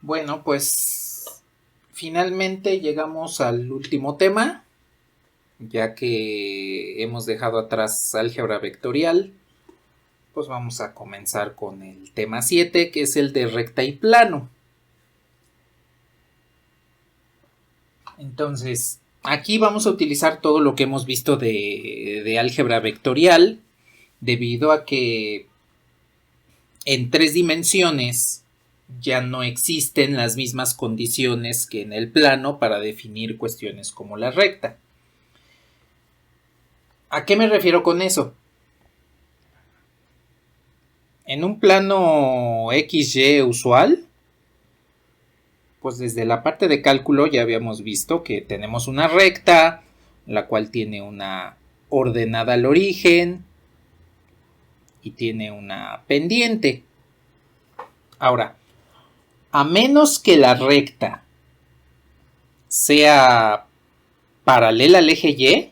Bueno, pues finalmente llegamos al último tema, ya que hemos dejado atrás álgebra vectorial. Pues vamos a comenzar con el tema 7, que es el de recta y plano. Entonces, aquí vamos a utilizar todo lo que hemos visto de álgebra vectorial, debido a que en 3 dimensiones ya no existen las mismas condiciones que en el plano para definir cuestiones como la recta. ¿A qué me refiero con eso? En un plano XY usual, pues desde la parte de cálculo ya habíamos visto que tenemos una recta, la cual tiene una ordenada al origen y tiene una pendiente. Ahora, a menos que la recta sea paralela al eje Y,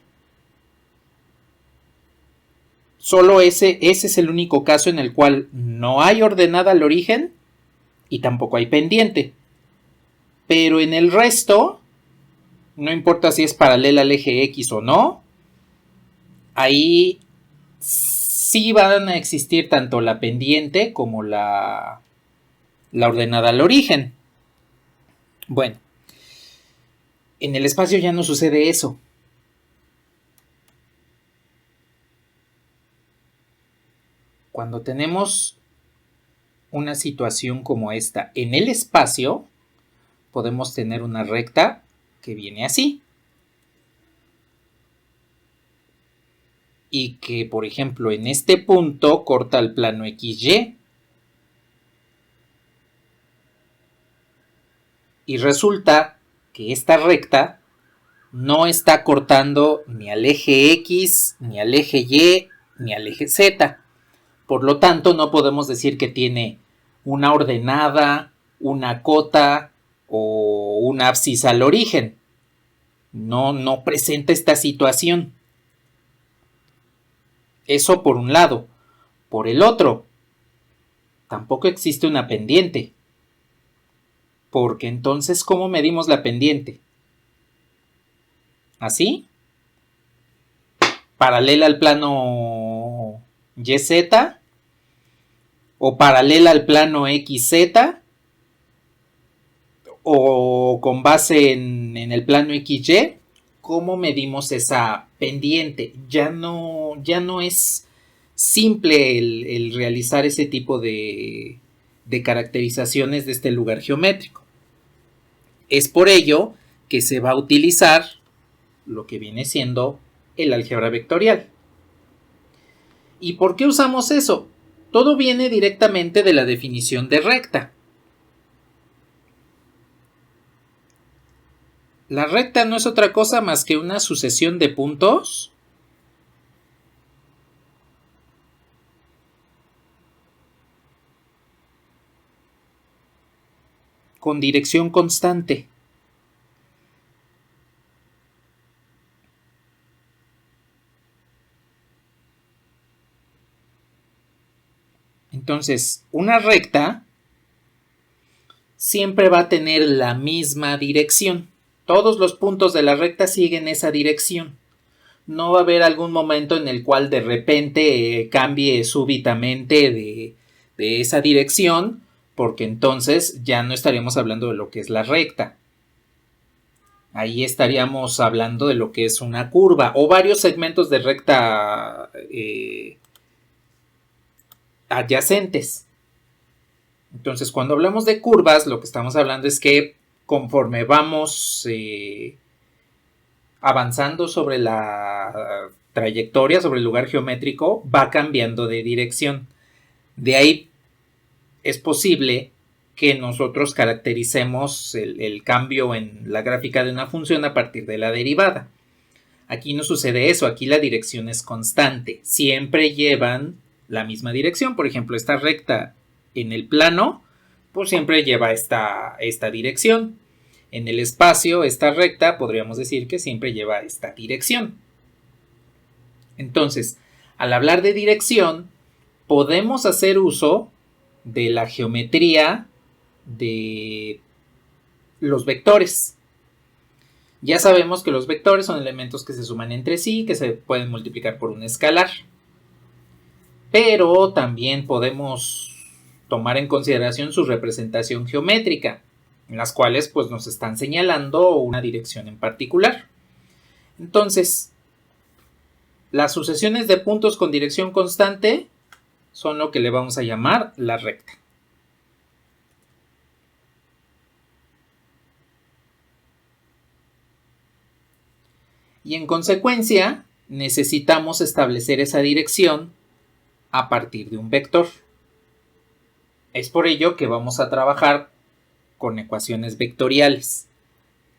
solo ese es el único caso en el cual no hay ordenada al origen y tampoco hay pendiente. Pero en el resto, no importa si es paralela al eje X o no, ahí sí van a existir tanto la pendiente como la ordenada al origen. Bueno, en el espacio ya no sucede eso. Cuando tenemos una situación como esta en el espacio, podemos tener una recta que viene así. Y que, por ejemplo, en este punto corta el plano XY. Y resulta que esta recta no está cortando ni al eje X, ni al eje Y, ni al eje Z. Por lo tanto, no podemos decir que tiene una ordenada, una cota o un abscisa al origen. No presenta esta situación. Eso por un lado. Por el otro, tampoco existe una pendiente. Porque entonces, ¿cómo medimos la pendiente? ¿Así? ¿Paralela al plano YZ? ¿O paralela al plano XZ? ¿O con base en el plano XY? ¿Cómo medimos esa pendiente? Ya no es simple el realizar ese tipo de caracterizaciones de este lugar geométrico. Es por ello que se va a utilizar lo que viene siendo el álgebra vectorial. ¿Y por qué usamos eso? Todo viene directamente de la definición de recta. La recta no es otra cosa más que una sucesión de puntos con dirección constante. Entonces, una recta siempre va a tener la misma dirección. Todos los puntos de la recta siguen esa dirección. No va a haber algún momento en el cual de repente cambie súbitamente de esa dirección, porque entonces ya no estaríamos hablando de lo que es la recta. Ahí estaríamos hablando de lo que es una curva o varios segmentos de recta adyacentes. Entonces, cuando hablamos de curvas, lo que estamos hablando es que conforme vamos avanzando sobre la trayectoria, sobre el lugar geométrico, va cambiando de dirección. De ahí es posible que nosotros caractericemos el cambio en la gráfica de una función a partir de la derivada. Aquí no sucede eso, aquí la dirección es constante, siempre llevan la misma dirección. Por ejemplo, esta recta en el plano, pues siempre lleva esta dirección. En el espacio, esta recta podríamos decir que siempre lleva esta dirección. Entonces, al hablar de dirección, podemos hacer uso de la geometría de los vectores. Ya sabemos que los vectores son elementos que se suman entre sí, que se pueden multiplicar por un escalar. Pero también podemos tomar en consideración su representación geométrica, en las cuales pues nos están señalando una dirección en particular. Entonces, las sucesiones de puntos con dirección constante son lo que le vamos a llamar la recta. Y en consecuencia, necesitamos establecer esa dirección a partir de un vector. Es por ello que vamos a trabajar con ecuaciones vectoriales,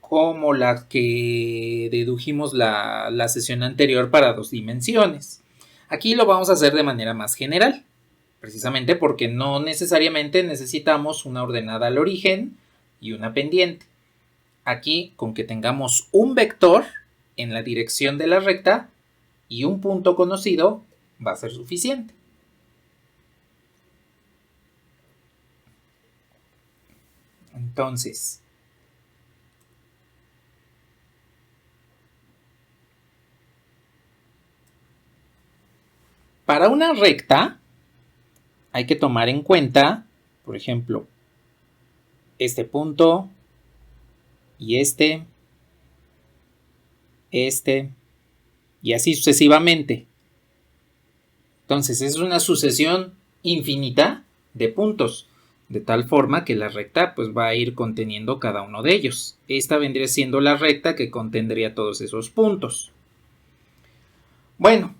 como la que dedujimos la sesión anterior para 2 dimensiones. Aquí lo vamos a hacer de manera más general, precisamente porque no necesariamente necesitamos una ordenada al origen y una pendiente. Aquí, con que tengamos un vector en la dirección de la recta y un punto conocido, va a ser suficiente. Entonces, para una recta hay que tomar en cuenta, por ejemplo, este punto y este y así sucesivamente. Entonces es una sucesión infinita de puntos, de tal forma que la recta pues va a ir conteniendo cada uno de ellos. Esta vendría siendo la recta que contendría todos esos puntos. Bueno,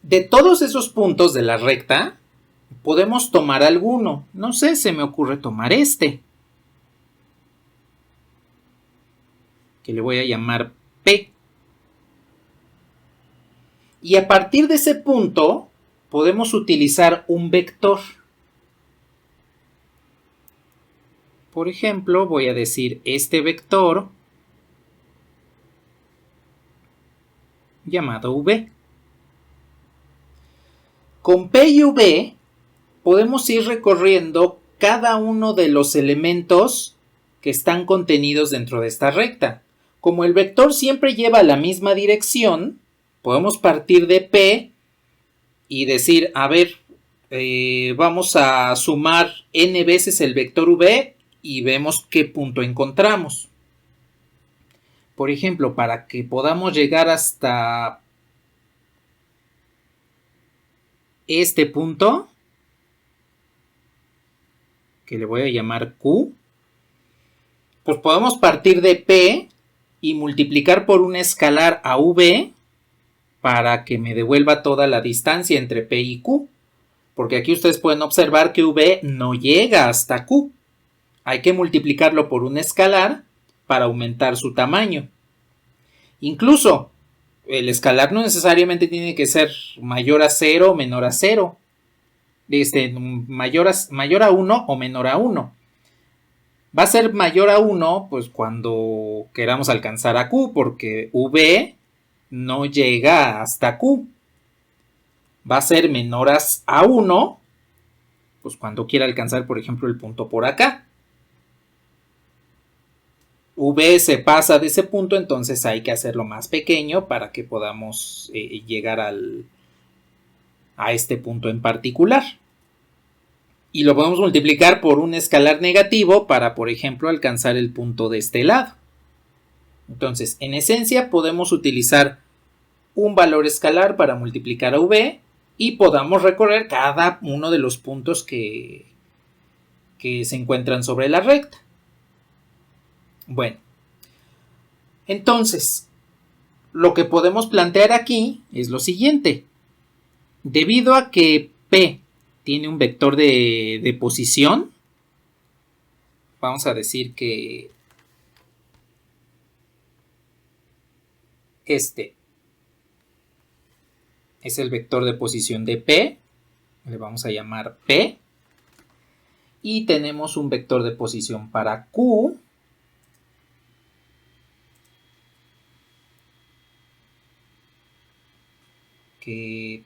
de todos esos puntos de la recta, podemos tomar alguno. No sé, se me ocurre tomar este, que le voy a llamar P. Y a partir de ese punto, podemos utilizar un vector. Por ejemplo, voy a decir este vector llamado V. Con P y V podemos ir recorriendo cada uno de los elementos que están contenidos dentro de esta recta. Como el vector siempre lleva la misma dirección, podemos partir de P y decir, a ver, vamos a sumar n veces el vector V y vemos qué punto encontramos. Por ejemplo, para que podamos llegar hasta este punto, que le voy a llamar Q, pues podemos partir de P y multiplicar por un escalar a V para que me devuelva toda la distancia entre P y Q. Porque aquí ustedes pueden observar que V no llega hasta Q. Hay que multiplicarlo por un escalar para aumentar su tamaño. Incluso el escalar no necesariamente tiene que ser mayor a 0 o menor a 0. Mayor a 1 o menor a 1. Va a ser mayor a 1 pues cuando queramos alcanzar a Q, porque V no llega hasta Q. Va a ser menor a 1 pues cuando quiera alcanzar, por ejemplo, el punto por acá. V se pasa de ese punto, entonces hay que hacerlo más pequeño para que podamos llegar a este punto en particular. Y lo podemos multiplicar por un escalar negativo para, por ejemplo, alcanzar el punto de este lado. Entonces, en esencia, podemos utilizar un valor escalar para multiplicar a V y podamos recorrer cada uno de los puntos que se encuentran sobre la recta. Bueno, entonces, lo que podemos plantear aquí es lo siguiente. Debido a que P tiene un vector de posición, vamos a decir que este es el vector de posición de P, le vamos a llamar P, y tenemos un vector de posición para Q, que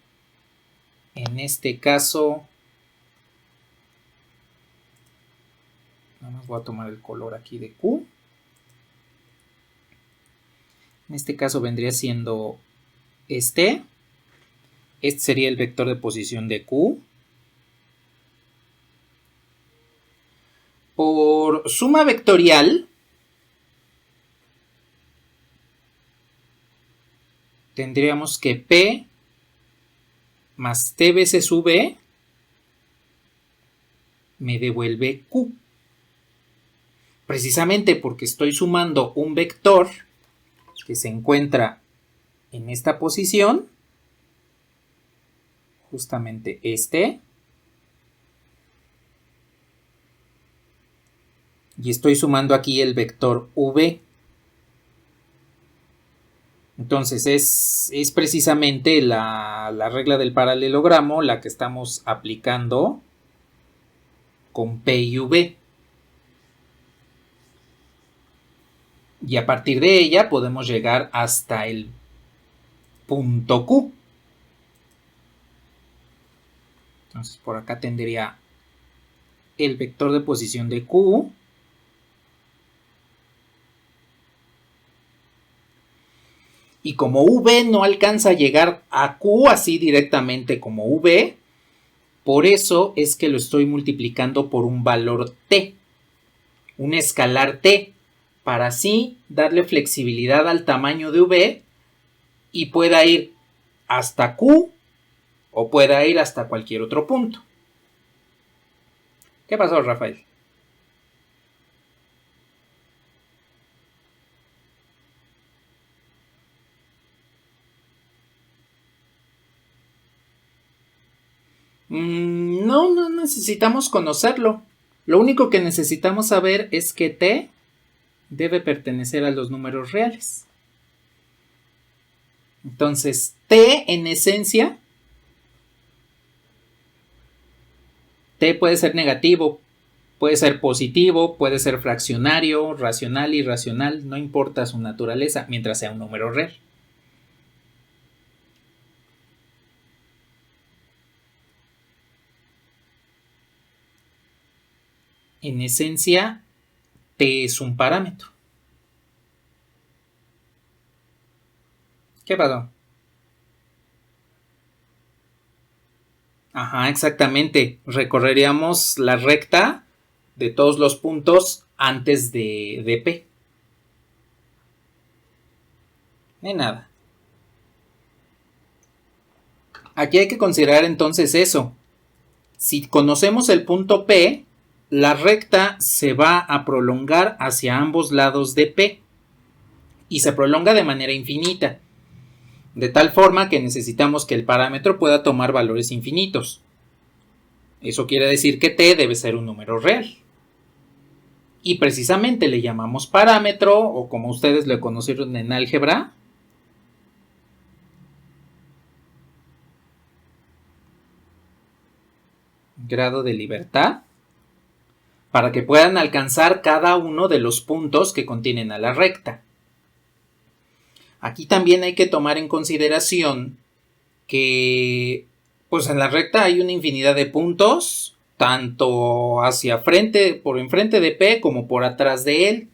en este caso Voy a tomar el color aquí de Q. En este caso vendría siendo este. Este sería el vector de posición de Q. Por suma vectorial, tendríamos que P más T veces V me devuelve Q. Precisamente porque estoy sumando un vector que se encuentra en esta posición, justamente este, y estoy sumando aquí el vector V. Entonces es precisamente la regla del paralelogramo la que estamos aplicando con P y V. Y a partir de ella podemos llegar hasta el punto Q. Entonces por acá tendría el vector de posición de Q. Y como V no alcanza a llegar a Q así directamente como V, por eso es que lo estoy multiplicando por un valor T, un escalar T, para así darle flexibilidad al tamaño de V y pueda ir hasta Q o pueda ir hasta cualquier otro punto. ¿Qué pasó, Rafael? No necesitamos conocerlo. Lo único que necesitamos saber es que T debe pertenecer a los números reales. Entonces, T en esencia, T puede ser negativo, puede ser positivo, puede ser fraccionario, racional, irracional, no importa su naturaleza, mientras sea un número real. En esencia, T es un parámetro. ¿Qué pasó? Ajá, exactamente. Recorreríamos la recta de todos los puntos antes de P. De nada. Aquí hay que considerar entonces eso. Si conocemos el punto P, la recta se va a prolongar hacia ambos lados de P y se prolonga de manera infinita, de tal forma que necesitamos que el parámetro pueda tomar valores infinitos. Eso quiere decir que T debe ser un número real. Y precisamente le llamamos parámetro, o como ustedes lo conocieron en álgebra, grado de libertad, para que puedan alcanzar cada uno de los puntos que contienen a la recta. Aquí también hay que tomar en consideración que pues en la recta hay una infinidad de puntos, tanto hacia frente, por enfrente de P como por atrás de él,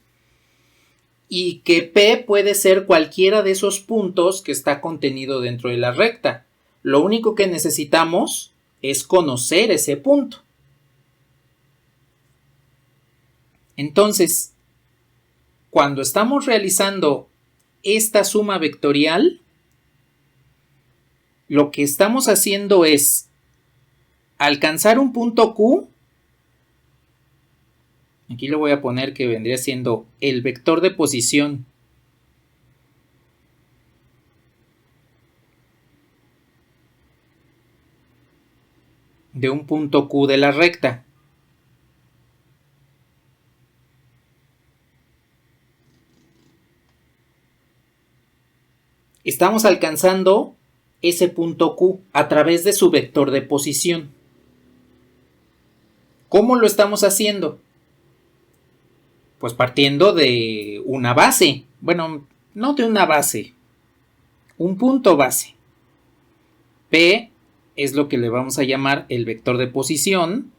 y que P puede ser cualquiera de esos puntos que está contenido dentro de la recta. Lo único que necesitamos es conocer ese punto. Entonces, cuando estamos realizando esta suma vectorial, lo que estamos haciendo es alcanzar un punto Q. Aquí le voy a poner que vendría siendo el vector de posición de un punto Q de la recta. Estamos alcanzando ese punto Q a través de su vector de posición. ¿Cómo lo estamos haciendo? Pues partiendo de una base. Bueno, no de una base, un punto base. P es lo que le vamos a llamar el vector de posición.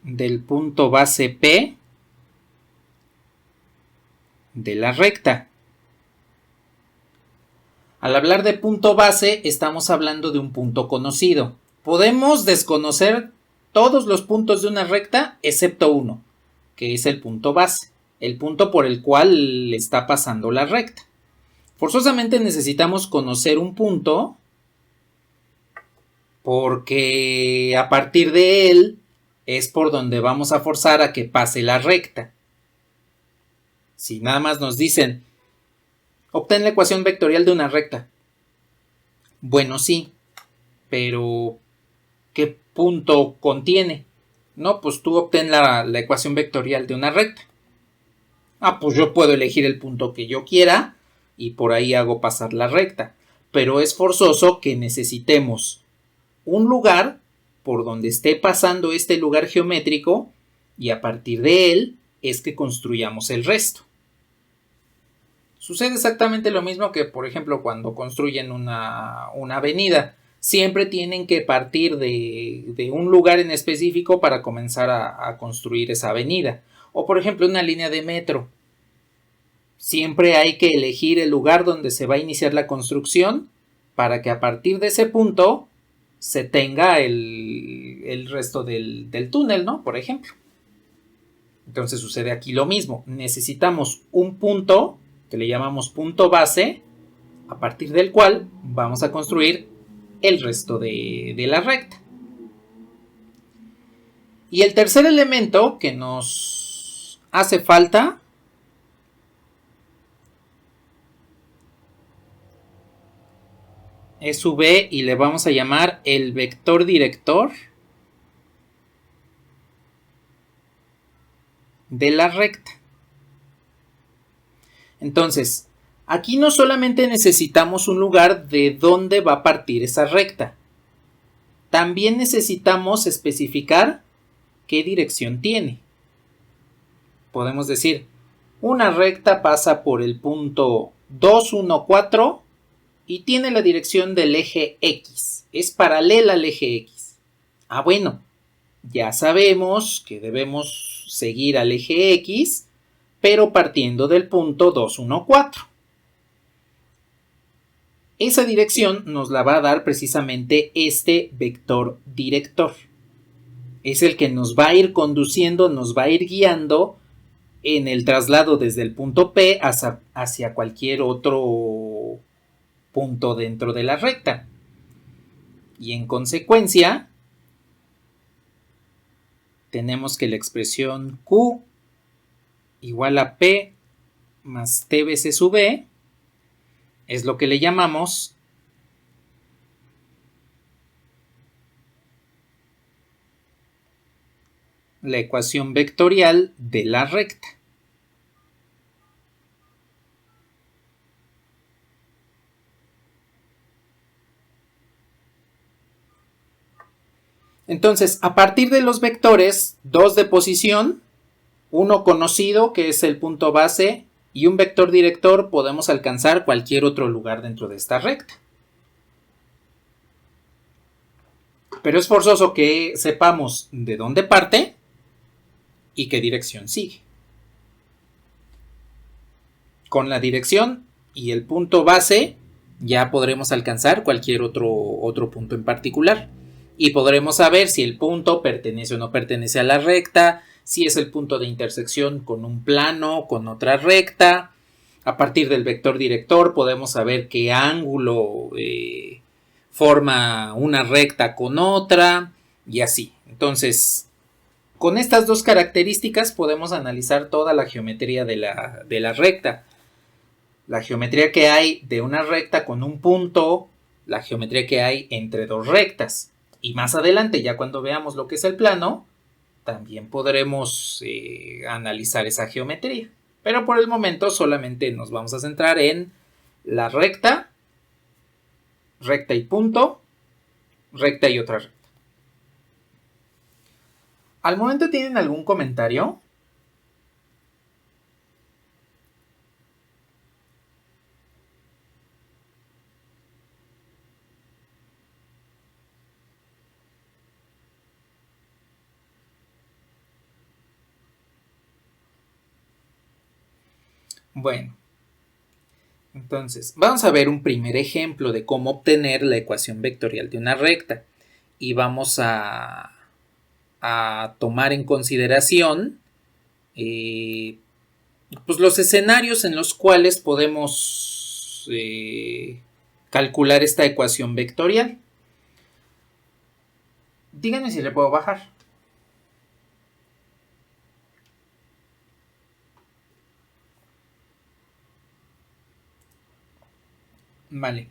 del punto base P de la recta. Al hablar de punto base, estamos hablando de un punto conocido. Podemos desconocer todos los puntos de una recta excepto uno, que es el punto base, el punto por el cual está pasando la recta. Forzosamente necesitamos conocer un punto porque a partir de él es por donde vamos a forzar a que pase la recta. Si nada más nos dicen, obtén la ecuación vectorial de una recta. Bueno, sí, pero ¿qué punto contiene? No, pues tú obtén la ecuación vectorial de una recta. Ah, pues yo puedo elegir el punto que yo quiera y por ahí hago pasar la recta. Pero es forzoso que necesitemos un lugar por donde esté pasando este lugar geométrico y a partir de él es que construyamos el resto. Sucede exactamente lo mismo que, por ejemplo, cuando construyen una avenida. Siempre tienen que partir de un lugar en específico para comenzar a construir esa avenida. O, por ejemplo, una línea de metro. Siempre hay que elegir el lugar donde se va a iniciar la construcción para que a partir de ese punto se tenga el resto del túnel, ¿no? Por ejemplo. Entonces sucede aquí lo mismo. Necesitamos un punto que le llamamos punto base, a partir del cual vamos a construir el resto de la recta. Y el tercer elemento que nos hace falta es su B y le vamos a llamar el vector director de la recta. Entonces, aquí no solamente necesitamos un lugar de dónde va a partir esa recta, también necesitamos especificar qué dirección tiene. Podemos decir, una recta pasa por el punto 214 y tiene la dirección del eje X, es paralela al eje X. Ah, bueno, ya sabemos que debemos seguir al eje X, pero partiendo del punto 214. Esa dirección nos la va a dar precisamente este vector director. Es el que nos va a ir conduciendo, nos va a ir guiando en el traslado desde el punto P hacia cualquier otro punto dentro de la recta. Y en consecuencia, tenemos que la expresión Q igual a P más T veces su B es lo que le llamamos la ecuación vectorial de la recta. Entonces, a partir de los vectores, dos de posición, uno conocido que es el punto base y un vector director, podemos alcanzar cualquier otro lugar dentro de esta recta. Pero es forzoso que sepamos de dónde parte y qué dirección sigue. Con la dirección y el punto base ya podremos alcanzar cualquier otro punto en particular. Y podremos saber si el punto pertenece o no pertenece a la recta, si es el punto de intersección con un plano, con otra recta. A partir del vector director podemos saber qué ángulo forma una recta con otra y así. Entonces, con estas dos características podemos analizar toda la geometría de la recta. La geometría que hay de una recta con un punto, la geometría que hay entre dos rectas. Y más adelante, ya cuando veamos lo que es el plano, también podremos analizar esa geometría. Pero por el momento solamente nos vamos a centrar en la recta, recta y punto, recta y otra recta. ¿Al momento tienen algún comentario? Bueno, entonces vamos a ver un primer ejemplo de cómo obtener la ecuación vectorial de una recta. Y vamos a tomar en consideración pues los escenarios en los cuales podemos calcular esta ecuación vectorial. Díganme si le puedo bajar. Vale.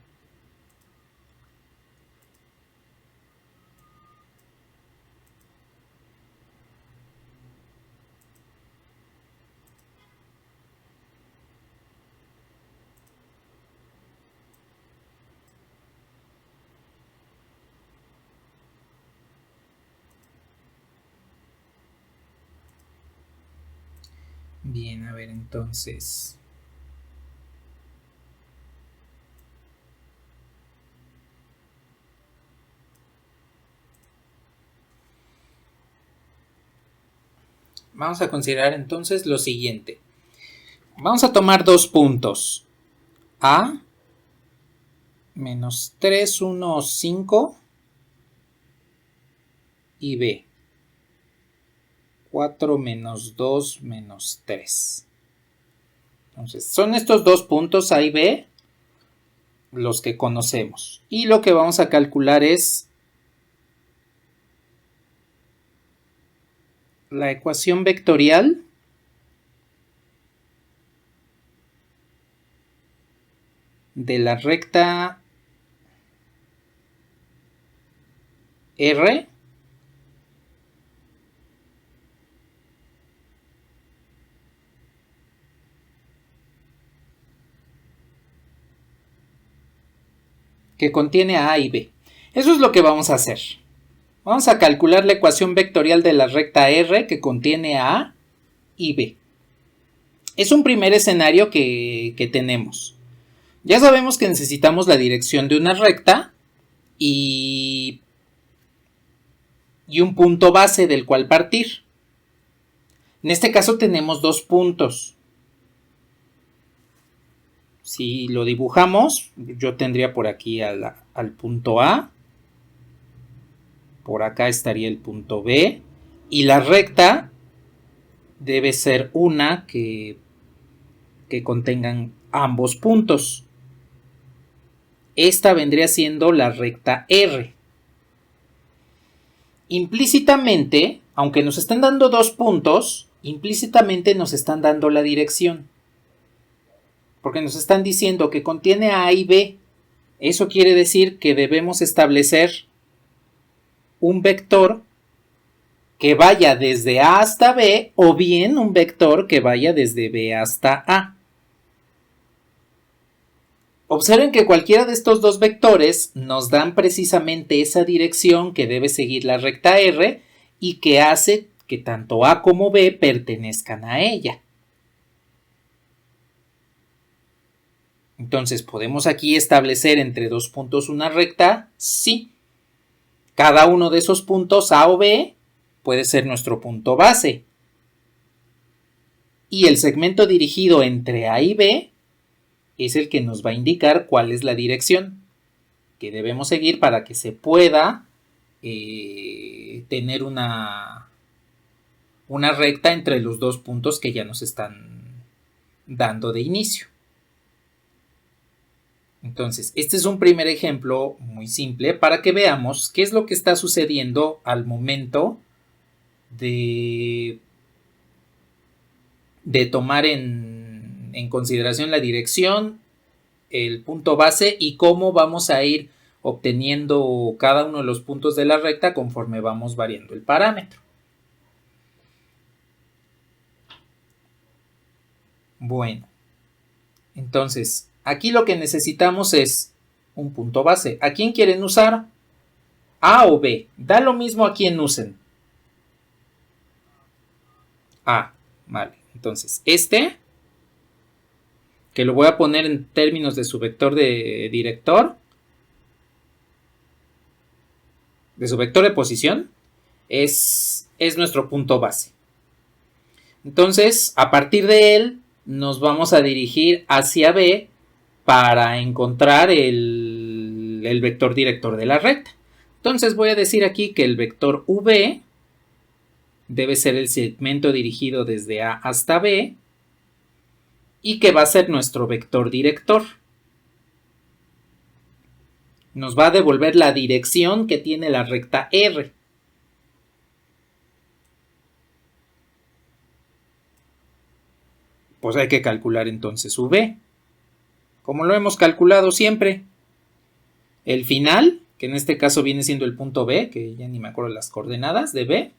Bien, a ver, entonces. Vamos a considerar entonces lo siguiente. Vamos a tomar dos puntos. A menos 3, 1, 5 y B 4 menos 2 menos 3. Entonces, son estos dos puntos A y B los que conocemos. Y lo que vamos a calcular es la ecuación vectorial de la recta R que contiene a y b. Eso es lo que vamos a hacer. Vamos a calcular la ecuación vectorial de la recta R que contiene a y b. Es un primer escenario que tenemos. Ya sabemos que necesitamos la dirección de una recta y un punto base del cual partir. En este caso tenemos dos puntos. Si lo dibujamos, yo tendría por aquí al punto A. Por acá estaría el punto B. Y la recta debe ser una que contengan ambos puntos. Esta vendría siendo la recta R. Implícitamente, aunque nos están dando dos puntos, implícitamente nos están dando la dirección. Porque nos están diciendo que contiene A y B. Eso quiere decir que debemos establecer un vector que vaya desde A hasta B o bien un vector que vaya desde B hasta A. Observen que cualquiera de estos dos vectores nos dan precisamente esa dirección que debe seguir la recta R y que hace que tanto A como B pertenezcan a ella. Entonces, ¿podemos aquí establecer entre dos puntos una recta? Sí. Cada uno de esos puntos A o B puede ser nuestro punto base. Y el segmento dirigido entre A y B es el que nos va a indicar cuál es la dirección que debemos seguir para que se pueda tener una recta entre los dos puntos que ya nos están dando de inicio. Entonces, este es un primer ejemplo muy simple para que veamos qué es lo que está sucediendo al momento de tomar en consideración la dirección, el punto base y cómo vamos a ir obteniendo cada uno de los puntos de la recta conforme vamos variando el parámetro. Bueno, entonces aquí lo que necesitamos es un punto base. ¿A quién quieren usar? ¿A o B? Da lo mismo a quién usen. A, vale. Entonces, este, que lo voy a poner en términos de su vector de director, de su vector de posición, es nuestro punto base. Entonces, a partir de él, nos vamos a dirigir hacia B para encontrar el vector director de la recta. Entonces voy a decir aquí que el vector V debe ser el segmento dirigido desde A hasta B y que va a ser nuestro vector director. Nos va a devolver la dirección que tiene la recta R. Pues hay que calcular entonces V, como lo hemos calculado siempre. El final, que en este caso viene siendo el punto B, que ya ni me acuerdo las coordenadas de B.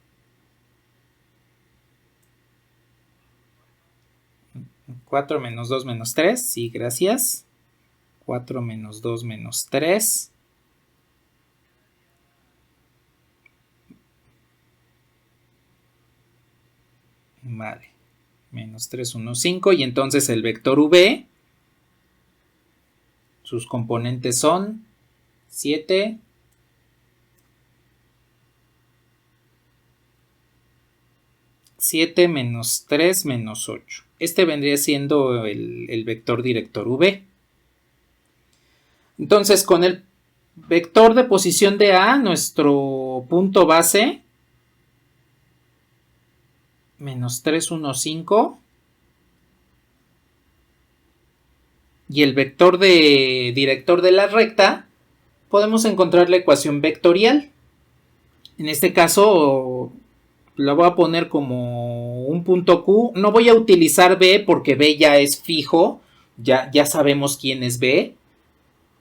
4 menos 2 menos 3, sí, gracias. 4 menos 2 menos 3. Vale. Menos 3, 1, 5. Y entonces el vector V, sus componentes son 7, 7 menos 3 menos 8. Este vendría siendo el vector director V. Entonces, con el vector de posición de A, nuestro punto base, menos 3, 1, 5. Y el vector de director de la recta, podemos encontrar la ecuación vectorial. En este caso, la voy a poner como un punto Q. No voy a utilizar B porque B ya es fijo. Ya sabemos quién es B.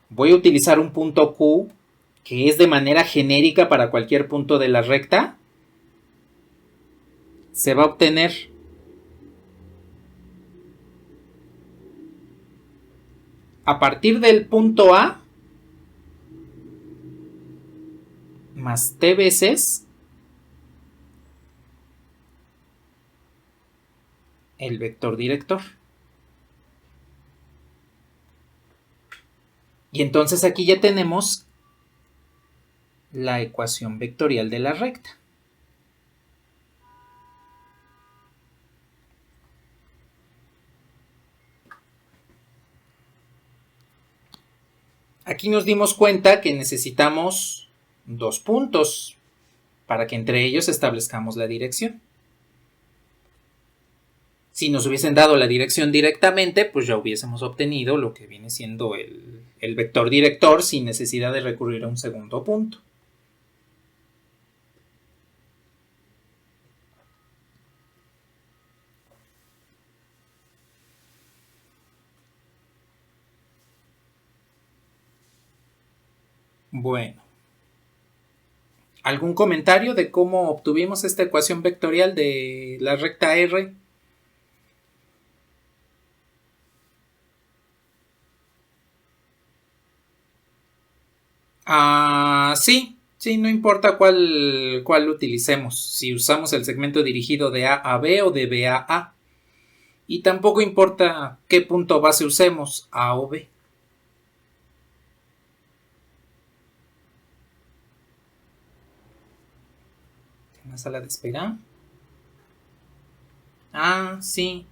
Voy a utilizar un punto Q que es de manera genérica para cualquier punto de la recta. Se va a obtener a partir del punto A más T veces el vector director. Y entonces aquí ya tenemos la ecuación vectorial de la recta. Aquí nos dimos cuenta que necesitamos dos puntos para que entre ellos establezcamos la dirección. Si nos hubiesen dado la dirección directamente, pues ya hubiésemos obtenido lo que viene siendo el vector director sin necesidad de recurrir a un segundo punto. Bueno, ¿algún comentario de cómo obtuvimos esta ecuación vectorial de la recta R? Sí, no importa cuál utilicemos, si usamos el segmento dirigido de A a B o de B a A. Y tampoco importa qué punto base usemos, A o B. ¿Una sala de espera? Sí.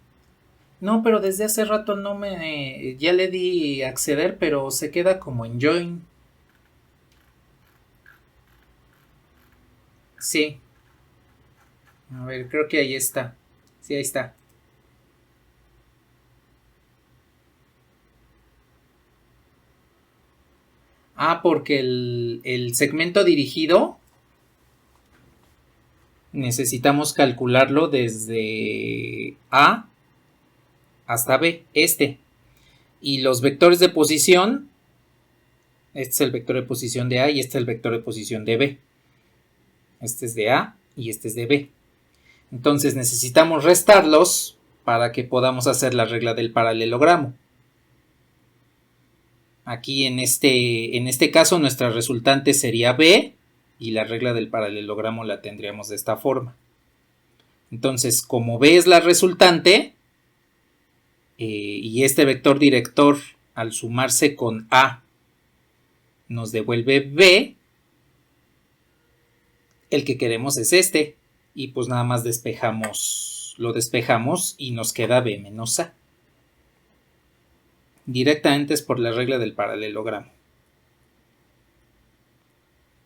No, pero desde hace rato no me... Ya le di acceder, pero se queda como en join. Sí. A ver, creo que ahí está. Sí, ahí está. Porque el segmento dirigido necesitamos calcularlo desde A hasta B, y los vectores de posición, este es el vector de posición de A y este es el vector de posición de B. Este es de A y este es de B. Entonces necesitamos restarlos para que podamos hacer la regla del paralelogramo. Aquí en este caso nuestra resultante sería B y la regla del paralelogramo la tendríamos de esta forma. Entonces, como B es la resultante, y este vector director al sumarse con A nos devuelve B, el que queremos es este, y pues nada más lo despejamos y nos queda B menos A. Directamente es por la regla del paralelogramo.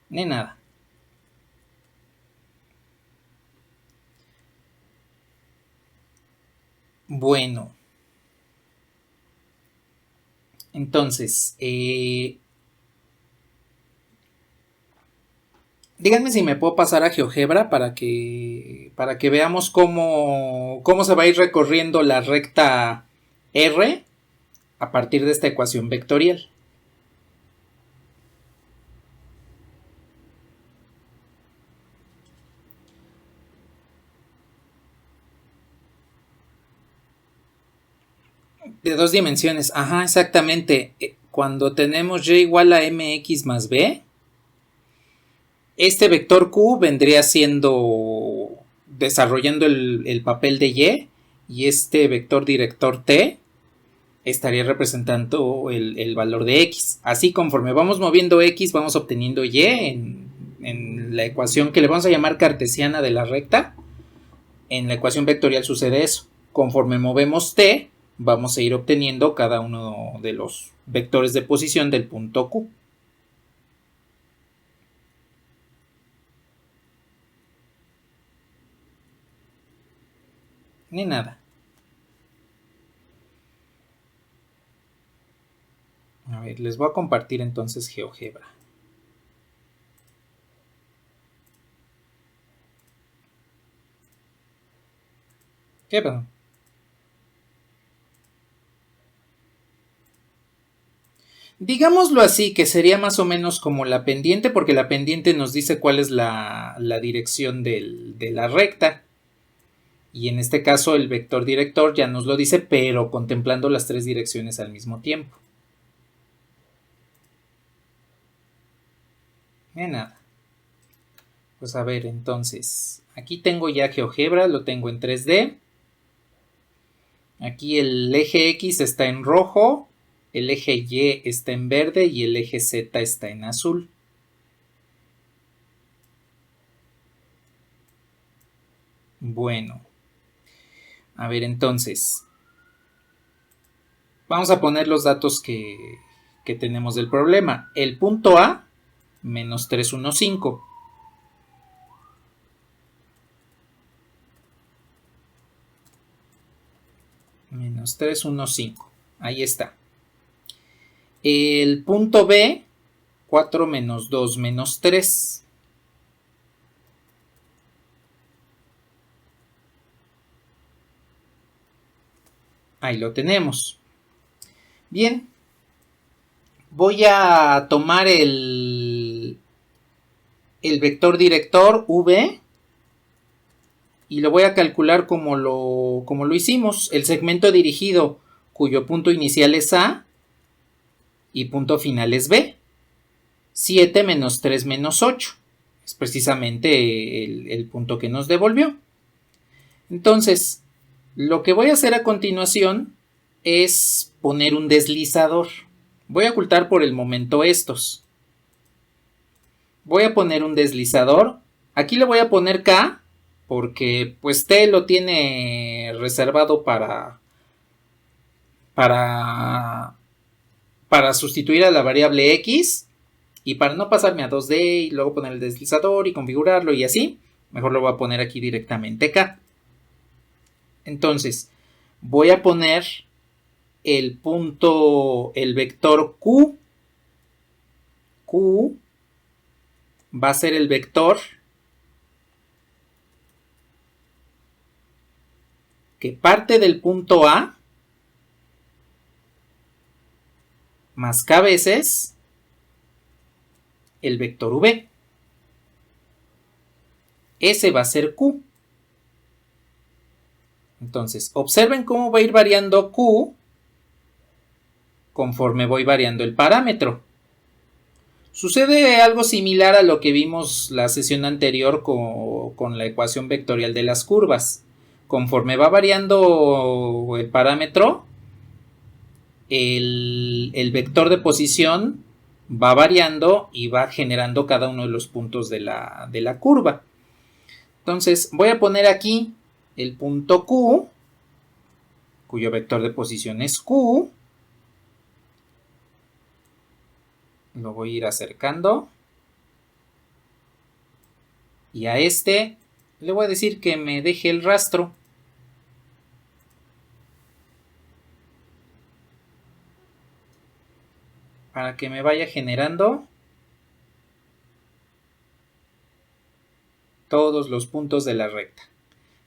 Ni nada. Bueno. Entonces, díganme si me puedo pasar a GeoGebra para que veamos cómo se va a ir recorriendo la recta R a partir de esta ecuación vectorial. De dos dimensiones, ajá, exactamente. Cuando tenemos y igual a mx más b, este vector q vendría siendo desarrollando el papel de y este vector director t estaría representando el valor de x. Así, conforme vamos moviendo x, vamos obteniendo y en la ecuación que le vamos a llamar cartesiana de la recta. En la ecuación vectorial sucede eso. Conforme movemos t, vamos a ir obteniendo cada uno de los vectores de posición del punto Q. Ni nada. A ver, les voy a compartir entonces GeoGebra. ¿Qué pasa? Digámoslo así, que sería más o menos como la pendiente, porque la pendiente nos dice cuál es la dirección de la recta. Y en este caso el vector director ya nos lo dice, pero contemplando las tres direcciones al mismo tiempo. Nada. Pues a ver, entonces, aquí tengo ya GeoGebra, lo tengo en 3D. Aquí el eje X está en rojo, el eje Y está en verde y el eje Z está en azul. Bueno, a ver entonces, vamos a poner los datos que tenemos del problema. El punto A, menos 315. Menos 315. Ahí está. El punto B, 4 menos 2 menos 3. Ahí lo tenemos. Bien. Voy a tomar el vector director V y lo voy a calcular como lo hicimos. El segmento dirigido cuyo punto inicial es A y punto final es B. 7 menos 3 menos 8. Es precisamente el punto que nos devolvió. Entonces, lo que voy a hacer a continuación es poner un deslizador. Voy a ocultar por el momento estos. Voy a poner un deslizador. Aquí le voy a poner K porque pues T lo tiene reservado para sustituir a la variable X y para no pasarme a 2D y luego poner el deslizador y configurarlo y así, mejor lo voy a poner aquí directamente K. Entonces, voy a poner el punto, el vector Q. Q va a ser el vector que parte del punto A más K veces el vector V. Ese va a ser Q. Entonces, observen cómo va a ir variando Q conforme voy variando el parámetro. Sucede algo similar a lo que vimos la sesión anterior con la ecuación vectorial de las curvas. Conforme va variando el parámetro, el vector de posición va variando y va generando cada uno de los puntos de la curva. Entonces voy a poner aquí el punto Q, cuyo vector de posición es Q, lo voy a ir acercando. Y a este le voy a decir que me deje el rastro. Para que me vaya generando todos los puntos de la recta.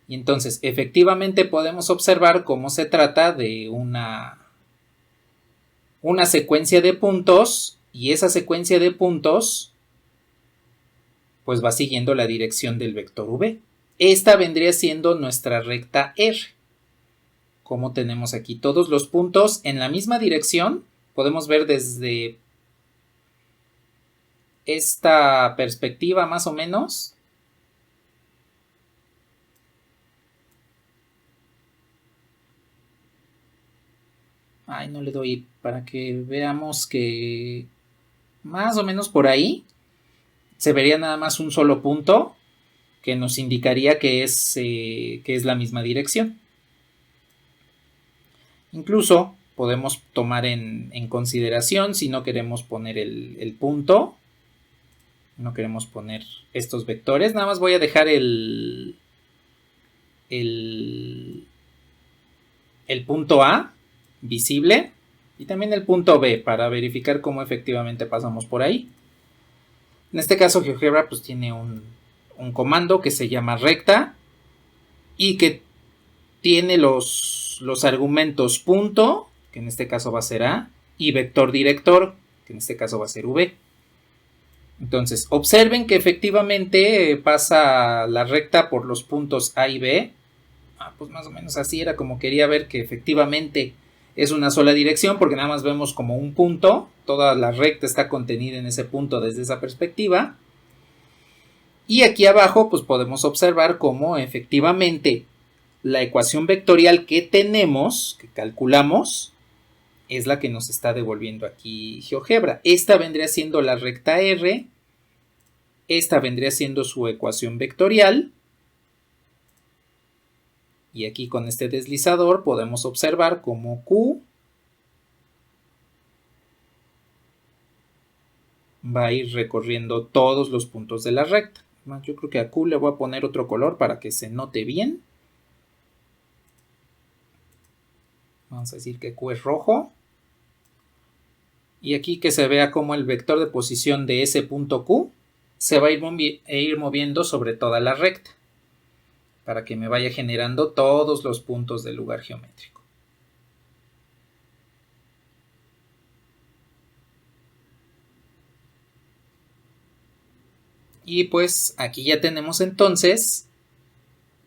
Y entonces efectivamente podemos observar cómo se trata de una secuencia de puntos, y esa secuencia de puntos pues va siguiendo la dirección del vector v. Esta vendría siendo nuestra recta R. Como tenemos aquí todos los puntos en la misma dirección, podemos ver desde esta perspectiva más o menos. Ay, no le doy, para que veamos que más o menos por ahí se vería nada más un solo punto que nos indicaría que es la misma dirección. Incluso podemos tomar en consideración, si no queremos poner el punto, no queremos poner estos vectores, nada más voy a dejar el punto A visible y también el punto B para verificar cómo efectivamente pasamos por ahí. En este caso GeoGebra pues tiene un comando que se llama recta y que tiene los argumentos punto, que en este caso va a ser A, y vector director, que en este caso va a ser V. Entonces, observen que efectivamente pasa la recta por los puntos A y B. Pues más o menos así era como quería ver que efectivamente es una sola dirección, porque nada más vemos como un punto, toda la recta está contenida en ese punto desde esa perspectiva. Y aquí abajo pues podemos observar cómo efectivamente la ecuación vectorial que tenemos, que calculamos, es la que nos está devolviendo aquí GeoGebra. Esta vendría siendo la recta R, esta vendría siendo su ecuación vectorial, y aquí con este deslizador podemos observar cómo Q va a ir recorriendo todos los puntos de la recta. Yo creo que a Q le voy a poner otro color para que se note bien. Vamos a decir que Q es rojo. Y aquí que se vea como el vector de posición de ese punto Q se va a ir moviendo sobre toda la recta, para que me vaya generando todos los puntos del lugar geométrico. Y pues aquí ya tenemos entonces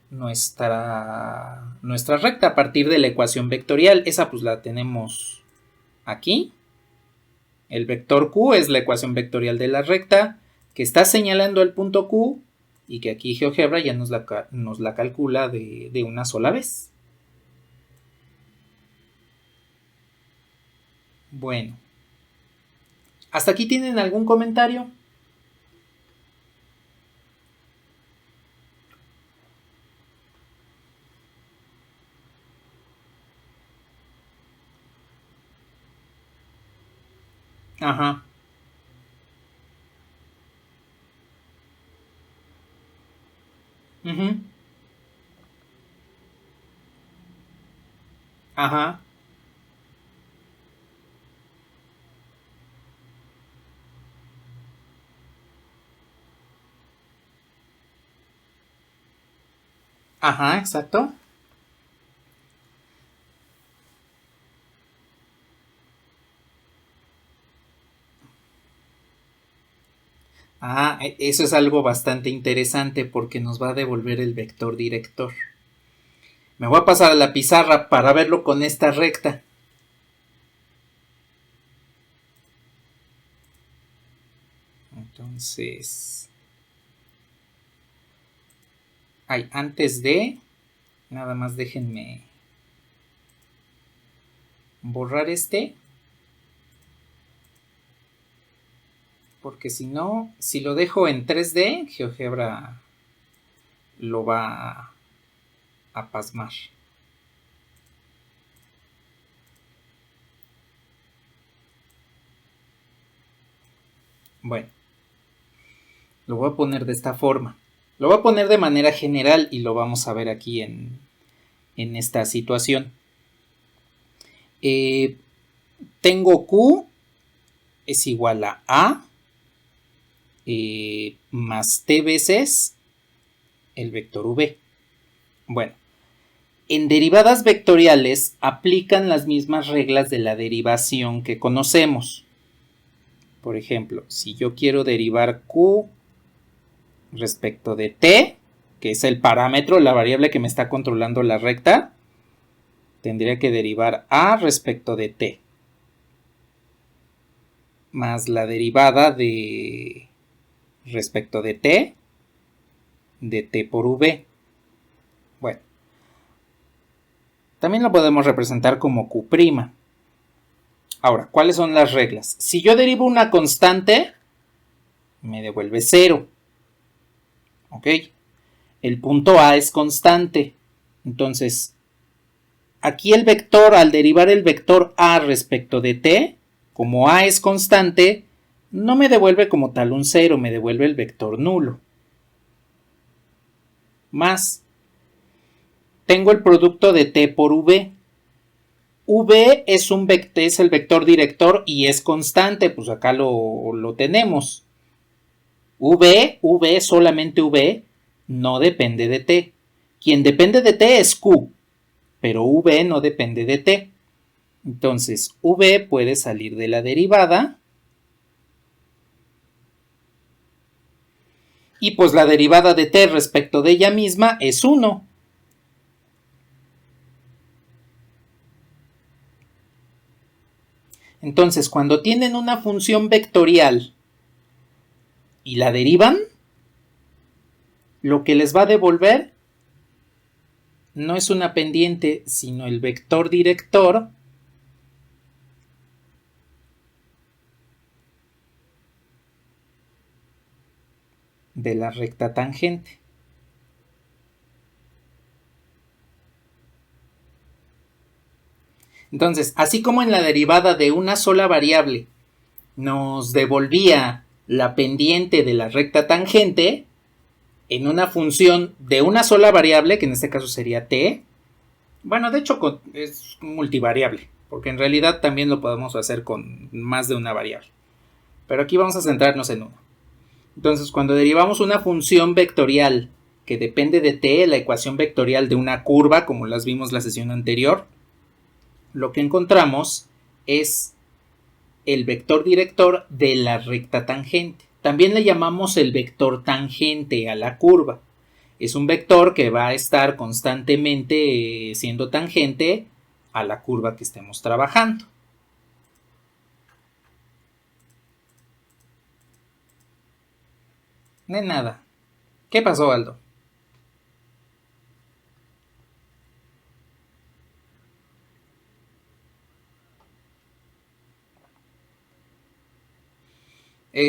nuestra recta a partir de la ecuación vectorial. Esa pues la tenemos aquí. El vector Q es la ecuación vectorial de la recta que está señalando el punto Q y que aquí GeoGebra ya nos la calcula de una sola vez. Bueno, ¿hasta aquí tienen algún comentario? Ajá. Uh-huh. Ajá. Ajá, exacto. Eso es algo bastante interesante porque nos va a devolver el vector director. Me voy a pasar a la pizarra para verlo con esta recta. Entonces, antes de, nada más déjenme borrar este, porque si no, si lo dejo en 3D, GeoGebra lo va a pasmar. Bueno, lo voy a poner de esta forma. Lo voy a poner de manera general y lo vamos a ver aquí en esta situación. Tengo Q es igual a más T veces el vector V. Bueno, en derivadas vectoriales aplican las mismas reglas de la derivación que conocemos. Por ejemplo, si yo quiero derivar Q respecto de T, que es el parámetro, la variable que me está controlando la recta, tendría que derivar A respecto de T, más la derivada de respecto de T por V. Bueno, también lo podemos representar como Q'. Ahora, ¿cuáles son las reglas? Si yo derivo una constante, me devuelve 0. ¿Ok? El punto A es constante. Entonces, aquí el vector, al derivar el vector A respecto de T, como A es constante, no me devuelve como tal un 0, me devuelve el vector nulo. Más, tengo el producto de T por V. V es el vector director y es constante, pues acá lo tenemos. V, solamente V, no depende de T. Quien depende de T es Q, pero V no depende de T. Entonces, V puede salir de la derivada. Y pues la derivada de T respecto de ella misma es 1. Entonces, cuando tienen una función vectorial y la derivan, lo que les va a devolver no es una pendiente, sino el vector director de la recta tangente. Entonces, así como en la derivada de una sola variable nos devolvía la pendiente de la recta tangente, en una función de una sola variable, que en este caso sería t, bueno, de hecho es multivariable, porque en realidad también lo podemos hacer con más de una variable, pero aquí vamos a centrarnos en una. Entonces, cuando derivamos una función vectorial que depende de t, la ecuación vectorial de una curva, como las vimos la sesión anterior, lo que encontramos es el vector director de la recta tangente. También le llamamos el vector tangente a la curva. Es un vector que va a estar constantemente siendo tangente a la curva que estemos trabajando. De nada. ¿Qué pasó, Aldo?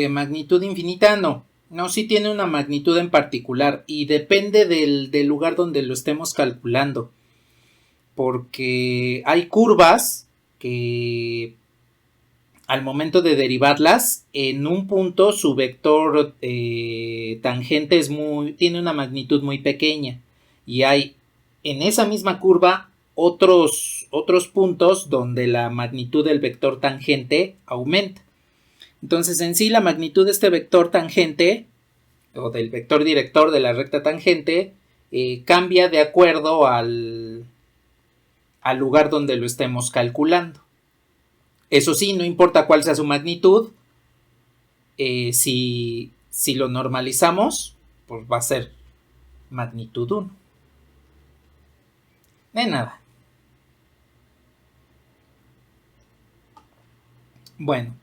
Magnitud infinita, no. No, sí tiene una magnitud en particular y depende del lugar donde lo estemos calculando. Porque hay curvas que al momento de derivarlas, en un punto su vector tangente tiene una magnitud muy pequeña. Y hay en esa misma curva otros puntos donde la magnitud del vector tangente aumenta. Entonces, en sí, la magnitud de este vector tangente, o del vector director de la recta tangente, cambia de acuerdo al lugar donde lo estemos calculando. Eso sí, no importa cuál sea su magnitud, si lo normalizamos, pues va a ser magnitud 1. De nada. Bueno,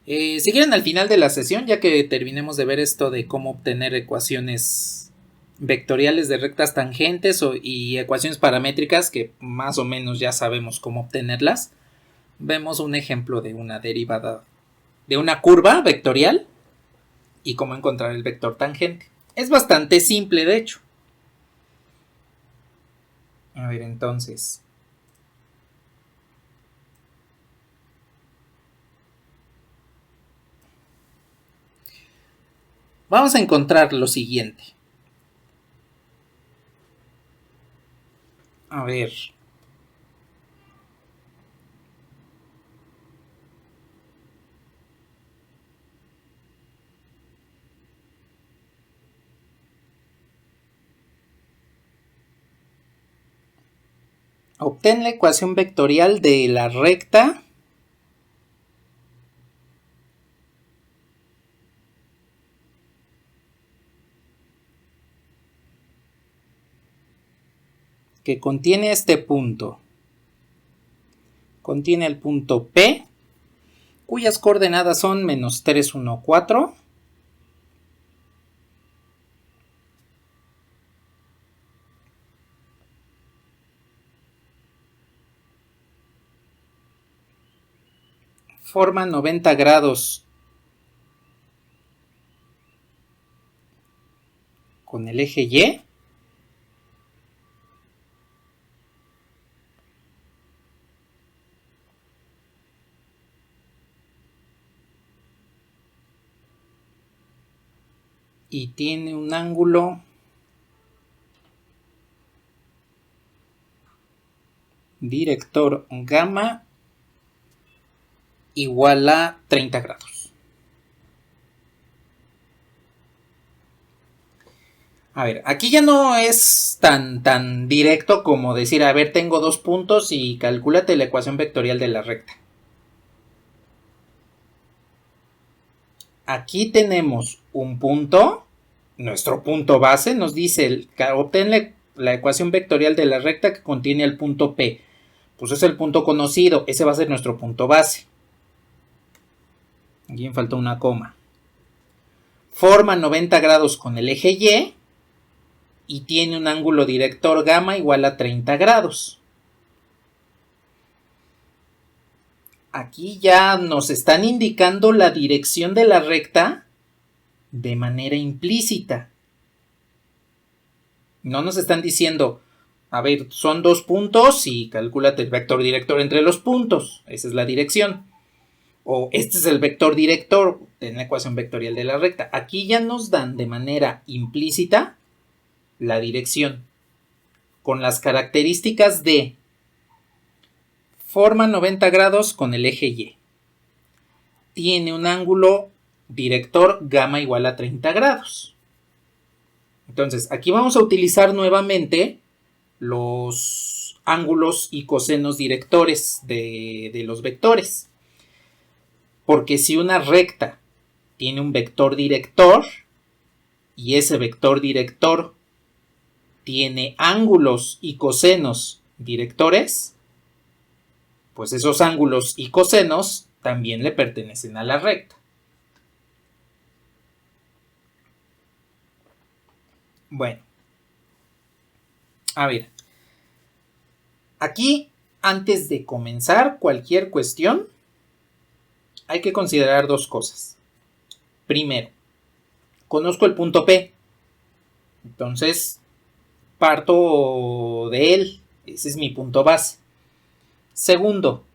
si quieren al final de la sesión, ya que terminemos de ver esto de cómo obtener ecuaciones vectoriales de rectas tangentes y ecuaciones paramétricas, que más o menos ya sabemos cómo obtenerlas, vemos un ejemplo de una derivada de una curva vectorial y cómo encontrar el vector tangente. Es bastante simple, de hecho. A ver, entonces. Vamos a encontrar lo siguiente. A ver. Obtén la ecuación vectorial de la recta que contiene este punto. Contiene el punto P, cuyas coordenadas son menos 3, 1, 4. Forma 90 grados con el eje Y. Y tiene un ángulo director gamma igual a 30 grados. A ver, aquí ya no es tan directo como decir, a ver, tengo dos puntos y calcúlate la ecuación vectorial de la recta. Aquí tenemos un punto, nuestro punto base, nos dice, obtén la ecuación vectorial de la recta que contiene el punto P. Pues es el punto conocido, ese va a ser nuestro punto base. Aquí me falta una coma. Forma 90 grados con el eje y tiene un ángulo director gamma igual a 30 grados. Aquí ya nos están indicando la dirección de la recta de manera implícita. No nos están diciendo, a ver, son dos puntos y calcúlate el vector director entre los puntos. Esa es la dirección. O este es el vector director en la ecuación vectorial de la recta. Aquí ya nos dan de manera implícita la dirección con las características de forma 90 grados con el eje Y. Tiene un ángulo director gamma igual a 30 grados. Entonces, aquí vamos a utilizar nuevamente los ángulos y cosenos directores de los vectores. Porque si una recta tiene un vector director y ese vector director tiene ángulos y cosenos directores, pues esos ángulos y cosenos también le pertenecen a la recta. Bueno, a ver, aquí antes de comenzar cualquier cuestión, hay que considerar dos cosas. Primero, conozco el punto P, entonces parto de él, ese es mi punto base. Segundo,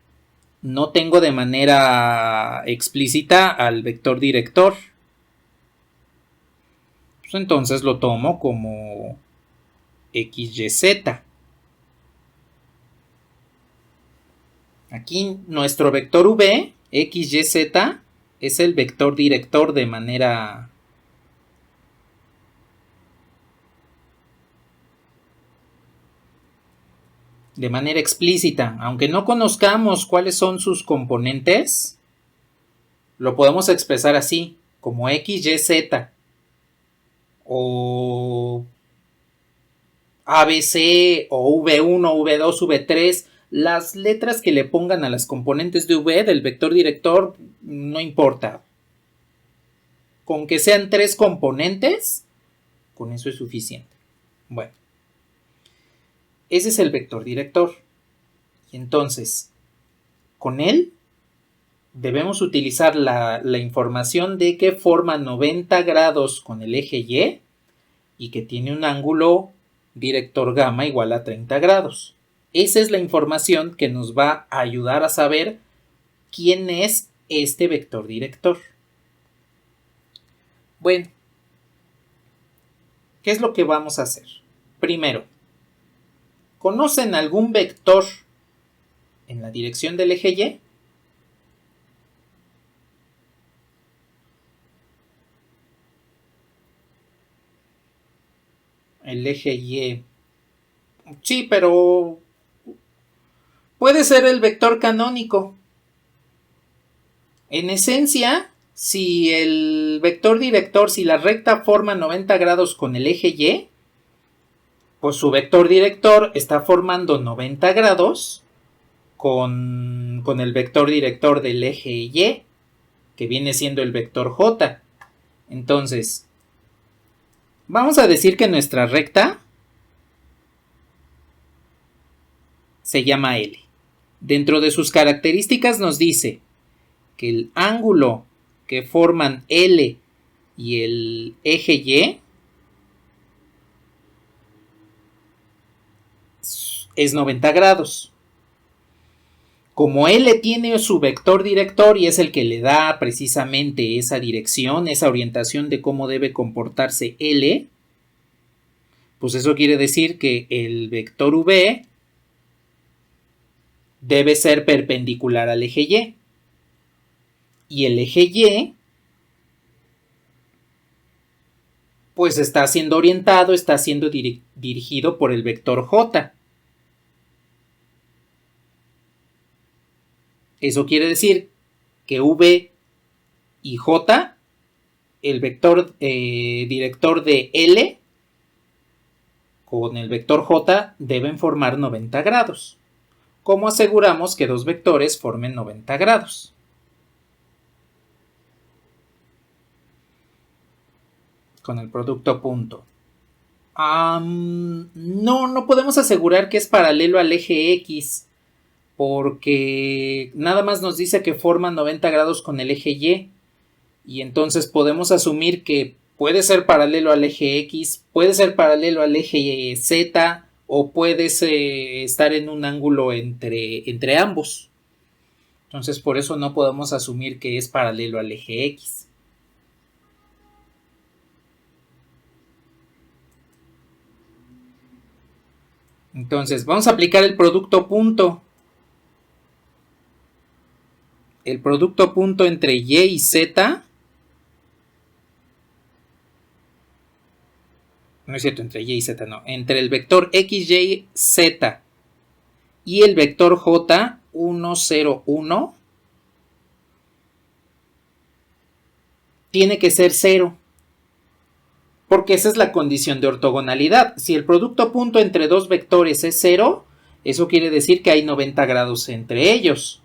no tengo de manera explícita al vector director, pues entonces lo tomo como XYZ. Aquí nuestro vector V, XYZ, es el vector director de manera explícita. Aunque no conozcamos cuáles son sus componentes, lo podemos expresar así, como XYZ o ABC o V1, V2, V3. Las letras que le pongan a las componentes de V del vector director no importa. Con que sean tres componentes, con eso es suficiente. Bueno, ese es el vector director. Y entonces, con él debemos utilizar la información de que forma 90 grados con el eje y que tiene un ángulo director gamma igual a 30 grados. Esa es la información que nos va a ayudar a saber quién es este vector director. Bueno, ¿Qué es lo que vamos a hacer? Primero, ¿conocen algún vector en la dirección del eje Y? El eje Y. Sí, pero puede ser el vector canónico. En esencia, si el vector director, si la recta forma 90 grados con el eje Y, pues su vector director está formando 90 grados con el vector director del eje Y, que viene siendo el vector J. Entonces, vamos a decir que nuestra recta se llama L. Dentro de sus características nos dice que el ángulo que forman L y el eje Y es 90 grados. Como L tiene su vector director y es el que le da precisamente esa dirección, esa orientación de cómo debe comportarse L, pues eso quiere decir que el vector V debe ser perpendicular al eje Y. Y el eje Y pues está siendo orientado, está siendo dirigido por el vector J. Eso quiere decir que V y J, el vector director de L con el vector J deben formar 90 grados. ¿Cómo aseguramos que dos vectores formen 90 grados? Con el producto punto. No podemos asegurar que es paralelo al eje X, porque nada más nos dice que forman 90 grados con el eje Y, y entonces podemos asumir que puede ser paralelo al eje X, puede ser paralelo al eje Z, o puede estar en un ángulo entre ambos. Entonces por eso no podemos asumir que es paralelo al eje X. Entonces vamos a aplicar el producto punto. El producto punto entre Y y Z. No es cierto, entre Y y Z no. Entre el vector X, Y, Z y el vector J, 1, 0, 1, tiene que ser 0. Porque esa es la condición de ortogonalidad. Si el producto punto entre dos vectores es 0, eso quiere decir que hay 90 grados entre ellos.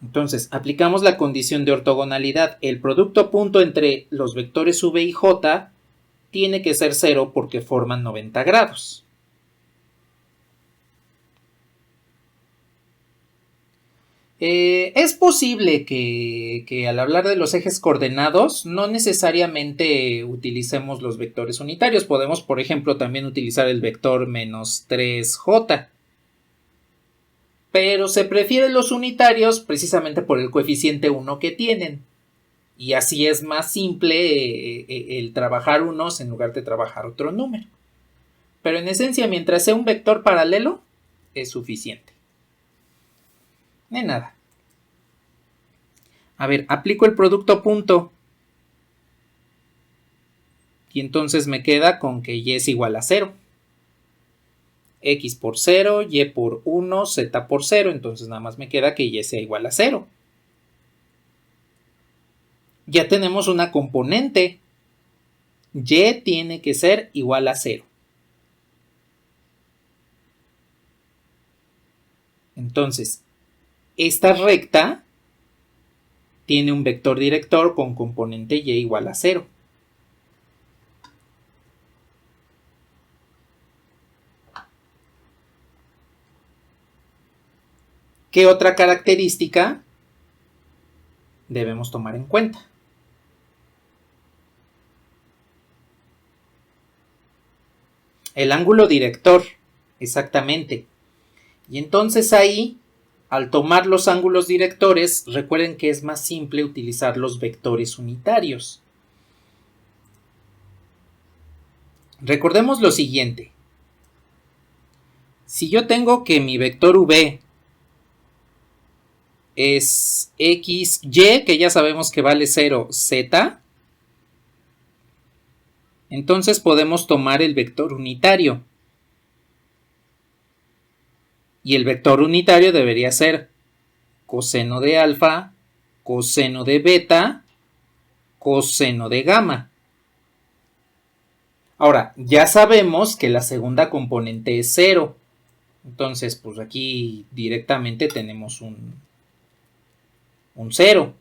Entonces, aplicamos la condición de ortogonalidad. El producto punto entre los vectores V y J tiene que ser 0 porque forman 90 grados. Es posible que al hablar de los ejes coordenados no necesariamente utilicemos los vectores unitarios. Podemos, por ejemplo, también utilizar el vector menos 3j. Pero se prefieren los unitarios precisamente por el coeficiente 1 que tienen. Y así es más simple el trabajar unos en lugar de trabajar otro número. Pero en esencia, mientras sea un vector paralelo, es suficiente. De nada. A ver, aplico el producto punto. Y entonces me queda con que Y es igual a 0. X por 0, Y por 1, Z por 0. Entonces nada más me queda que Y sea igual a 0. Ya tenemos una componente. Y tiene que ser igual a 0. Entonces, esta recta tiene un vector director con componente Y igual a 0. ¿Qué otra característica debemos tomar en cuenta? El ángulo director, exactamente. Y entonces ahí, al tomar los ángulos directores, recuerden que es más simple utilizar los vectores unitarios. Recordemos lo siguiente. Si yo tengo que mi vector v es x, y, que ya sabemos que vale 0, z, entonces podemos tomar el vector unitario. Y el vector unitario debería ser coseno de alfa, coseno de beta, coseno de gamma. Ahora, ya sabemos que la segunda componente es 0. Entonces, pues aquí directamente tenemos un 0.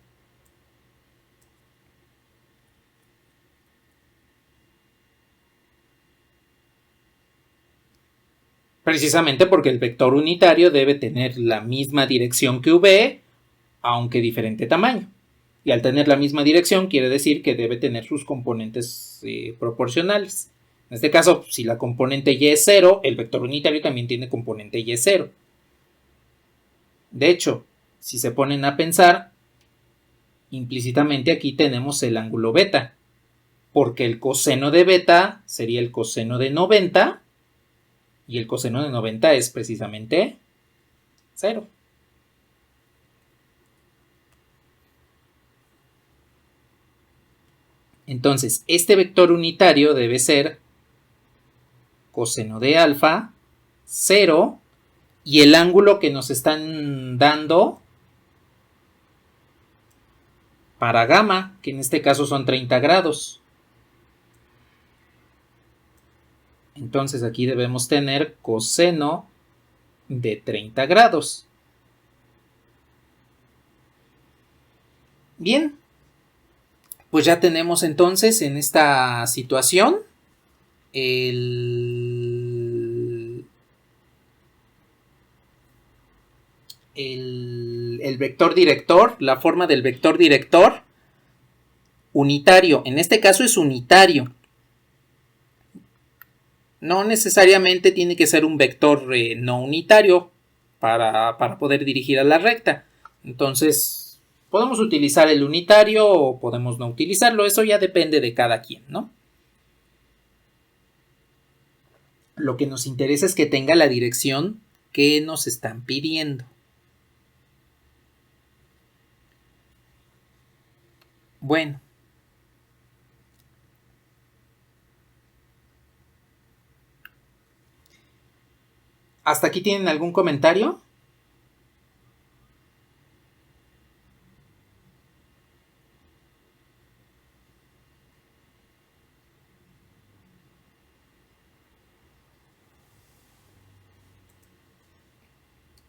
Precisamente porque el vector unitario debe tener la misma dirección que v, aunque diferente tamaño. Y al tener la misma dirección quiere decir que debe tener sus componentes proporcionales. En este caso, si la componente y es 0, el vector unitario también tiene componente y es 0. De hecho, si se ponen a pensar, implícitamente aquí tenemos el ángulo beta, porque el coseno de beta sería el coseno de 90, y el coseno de 90 es precisamente 0. Entonces, este vector unitario debe ser coseno de alfa, 0, y el ángulo que nos están dando para gamma, que en este caso son 30 grados. Entonces aquí debemos tener coseno de 30 grados. Bien, pues ya tenemos entonces en esta situación el vector director, la forma del vector director unitario. En este caso es unitario. No necesariamente tiene que ser un vector no unitario para poder dirigir a la recta. Entonces, podemos utilizar el unitario o podemos no utilizarlo. Eso ya depende de cada quien, ¿no? Lo que nos interesa es que tenga la dirección que nos están pidiendo. Bueno. ¿Hasta aquí tienen algún comentario?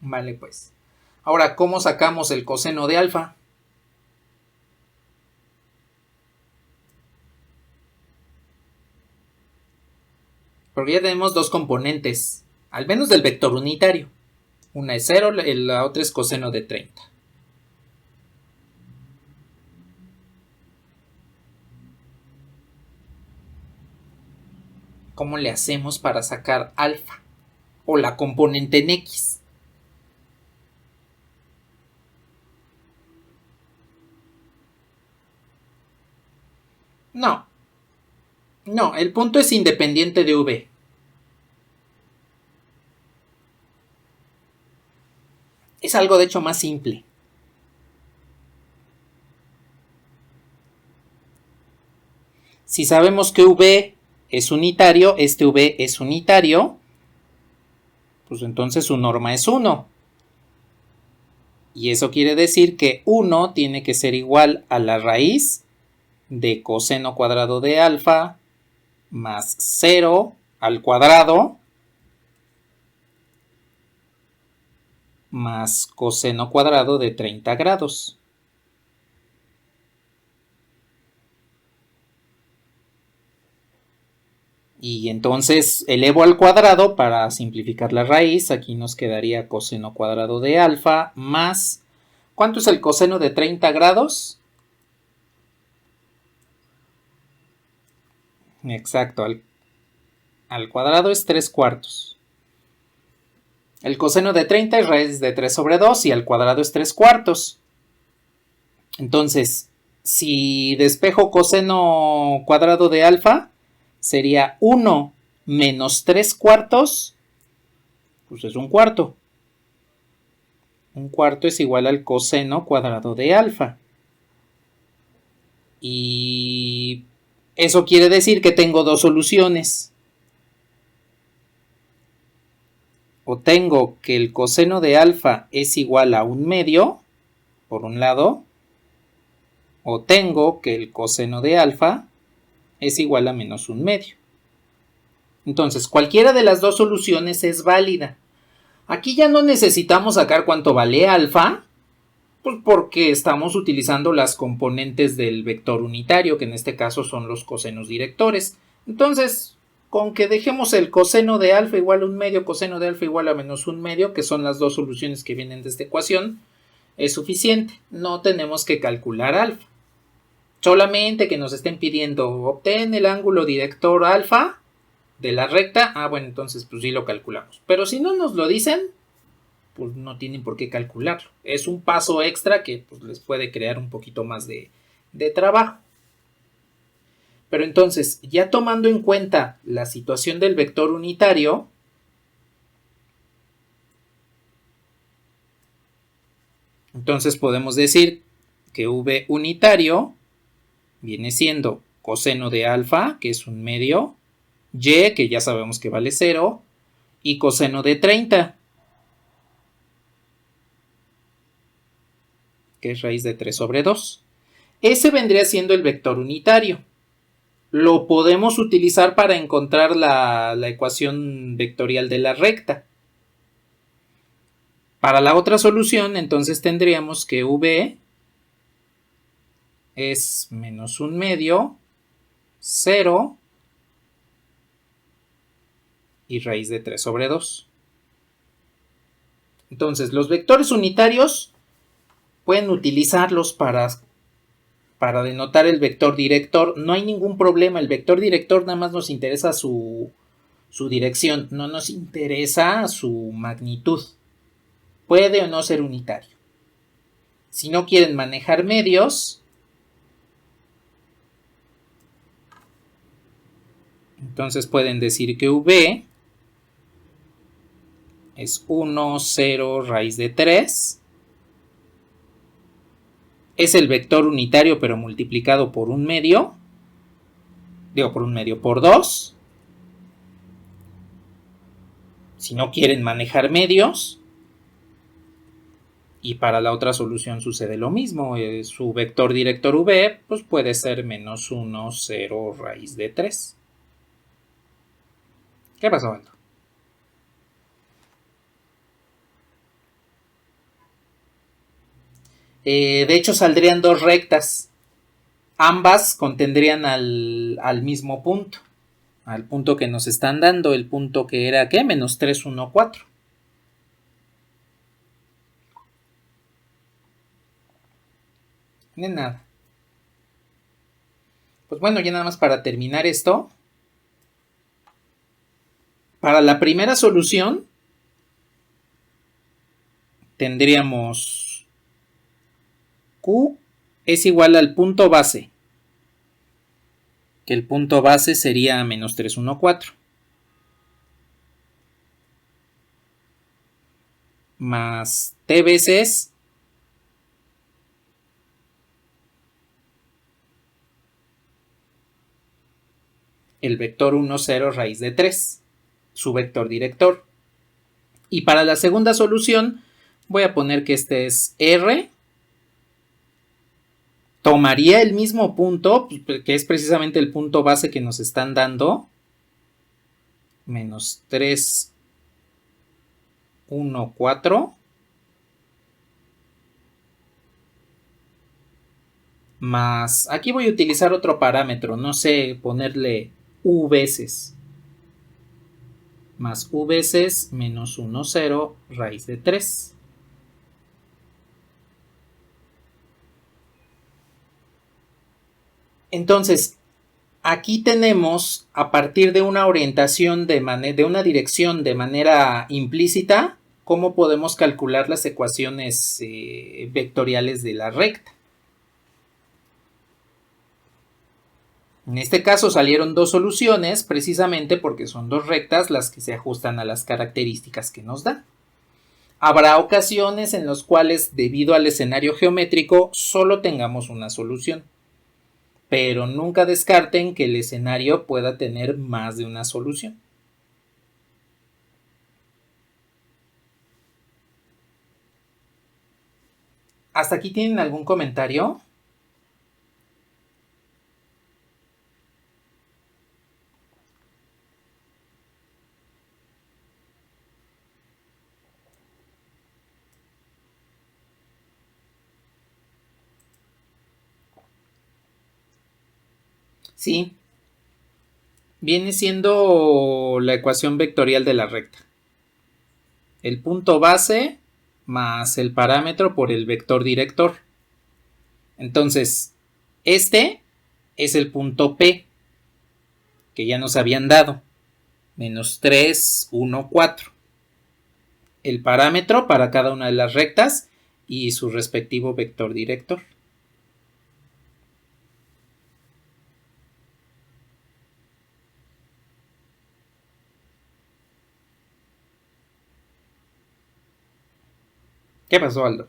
Vale, pues. Ahora, ¿cómo sacamos el coseno de alfa? Porque ya tenemos dos componentes, al menos del vector unitario. Una es 0, la otra es coseno de 30. ¿Cómo le hacemos para sacar alfa? O la componente en x. No, el punto es independiente de v. Es algo de hecho más simple. Si sabemos que v es unitario, este v es unitario, pues entonces su norma es 1. Y eso quiere decir que 1 tiene que ser igual a la raíz de coseno cuadrado de alfa más 0 al cuadrado más coseno cuadrado de 30 grados. Y entonces elevo al cuadrado para simplificar la raíz. Aquí nos quedaría coseno cuadrado de alfa más... ¿Cuánto es el coseno de 30 grados? Exacto, al cuadrado es 3 cuartos. El coseno de 30 es raíz de 3 sobre 2 y al cuadrado es 3 cuartos. Entonces, si despejo coseno cuadrado de alfa, sería 1 menos 3 cuartos, pues es un cuarto. Un cuarto es igual al coseno cuadrado de alfa. Y eso quiere decir que tengo dos soluciones. O tengo que el coseno de alfa es igual a 1/2, por un lado, o tengo que el coseno de alfa es igual a menos 1/2. Entonces, cualquiera de las dos soluciones es válida. Aquí ya no necesitamos sacar cuánto vale alfa, pues porque estamos utilizando las componentes del vector unitario, que en este caso son los cosenos directores. Entonces, con que dejemos el coseno de alfa igual a 1/2, coseno de alfa igual a menos 1/2, que son las dos soluciones que vienen de esta ecuación, es suficiente. No tenemos que calcular alfa. Solamente que nos estén pidiendo obtén el ángulo director alfa de la recta, bueno, entonces pues sí lo calculamos. Pero si no nos lo dicen, pues no tienen por qué calcularlo. Es un paso extra que pues, les puede crear un poquito más de trabajo. Pero entonces, ya tomando en cuenta la situación del vector unitario, entonces podemos decir que V unitario viene siendo coseno de alfa, que es 1/2, y, que ya sabemos que vale 0, y coseno de 30, que es raíz de 3 sobre 2. Ese vendría siendo el vector unitario. Lo podemos utilizar para encontrar la ecuación vectorial de la recta. Para la otra solución, entonces tendríamos que V es menos 1/2, 0 y raíz de 3 sobre 2. Entonces, los vectores unitarios pueden utilizarlos para denotar el vector director. No hay ningún problema. El vector director nada más nos interesa su dirección, no nos interesa su magnitud. Puede o no ser unitario. Si no quieren manejar medios, entonces pueden decir que V es 1, 0, raíz de 3. Es el vector unitario, pero multiplicado por 1/2. Digo, por 1/2, por 2. Si no quieren manejar medios. Y para la otra solución sucede lo mismo. Su vector director V pues puede ser menos 1, 0, raíz de 3. ¿Qué pasó, Aldo? De hecho, saldrían dos rectas. Ambas contendrían al mismo punto. Al punto que nos están dando. El punto que era, ¿qué? Menos 3, 1, 4. De nada. Pues bueno, ya nada más para terminar esto. Para la primera solución tendríamos Q es igual al punto base. Que el punto base sería menos 3, 1, 4. Más T veces el vector 1, 0, raíz de 3. Su vector director. Y para la segunda solución voy a poner que este es R. Tomaría el mismo punto, que es precisamente el punto base que nos están dando. Menos 3, 1, 4. Más, aquí voy a utilizar otro parámetro, no sé, ponerle U veces. Más U veces menos 1, 0, raíz de 3. Entonces, aquí tenemos, a partir de una orientación de una dirección de manera implícita, cómo podemos calcular las ecuaciones vectoriales de la recta. En este caso salieron dos soluciones precisamente porque son dos rectas las que se ajustan a las características que nos dan. Habrá ocasiones en las cuales, debido al escenario geométrico, solo tengamos una solución. Pero nunca descarten que el escenario pueda tener más de una solución. ¿Hasta aquí tienen algún comentario? Sí, viene siendo la ecuación vectorial de la recta. El punto base más el parámetro por el vector director. Entonces, este es el punto P que ya nos habían dado. Menos 3, 1, 4. El parámetro para cada una de las rectas y su respectivo vector director. ¿Qué pasó, Aldo?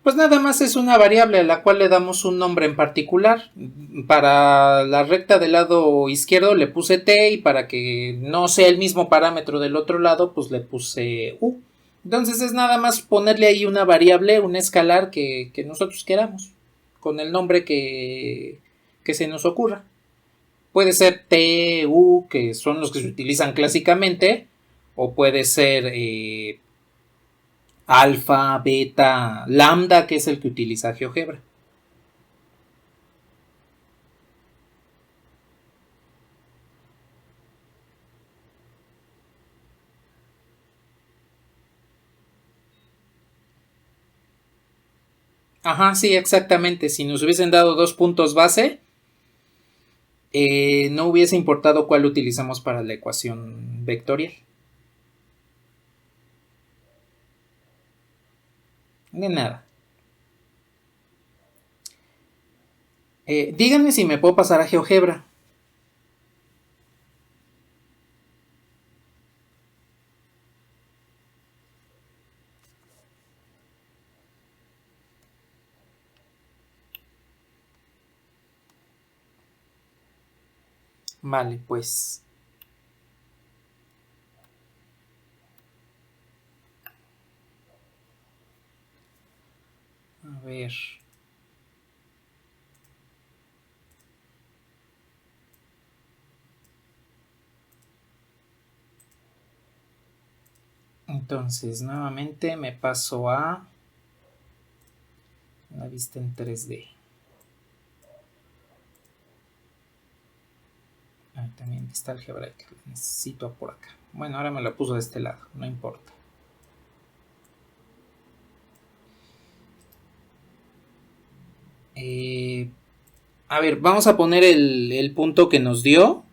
Pues nada más es una variable a la cual le damos un nombre en particular. Para la recta del lado izquierdo le puse t y para que no sea el mismo parámetro del otro lado pues le puse u. Entonces es nada más ponerle ahí una variable, un escalar que nosotros queramos, con el nombre que se nos ocurra. Puede ser t, u, que son los que se utilizan clásicamente, o puede ser alfa, beta, lambda, que es el que utiliza GeoGebra. Ajá, sí, exactamente. Si nos hubiesen dado dos puntos base, no hubiese importado cuál utilizamos para la ecuación vectorial. De nada. Díganme si me puedo pasar a GeoGebra. Vale, pues. A ver. Entonces, nuevamente me paso a la vista en 3D. También vista algebraica. Necesito por acá. Bueno, ahora me lo puso de este lado, no importa. A ver, vamos a poner el punto que nos dio.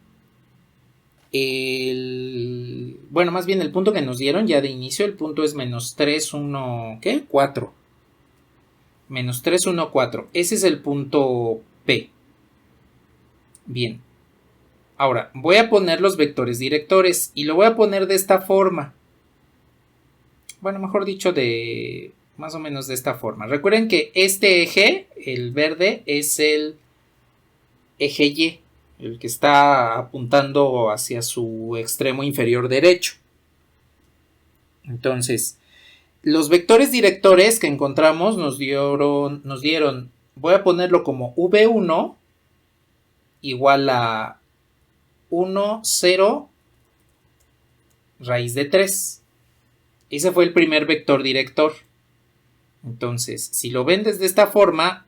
Bueno, más bien el punto que nos dieron ya de inicio. El punto es menos 3, 1, ¿qué? 4. Menos 3, 1, 4. Ese es el punto P. Bien. Ahora, voy a poner los vectores directores y lo voy a poner de esta forma. Bueno, mejor dicho, de más o menos de esta forma. Recuerden que este eje, el verde, es el eje Y, el que está apuntando hacia su extremo inferior derecho. Entonces, los vectores directores que encontramos nos dieron, voy a ponerlo como V1 igual a 1, 0, raíz de 3. Ese fue el primer vector director. Entonces, si lo ven desde esta forma,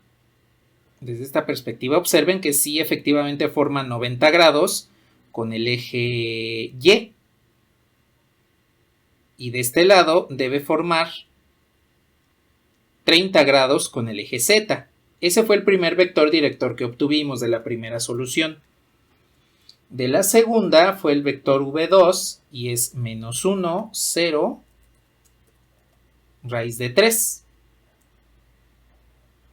desde esta perspectiva, observen que sí efectivamente forma 90 grados con el eje Y. Y de este lado debe formar 30 grados con el eje Z. Ese fue el primer vector director que obtuvimos de la primera solución. De la segunda fue el vector V2 y es menos 1, 0, raíz de 3.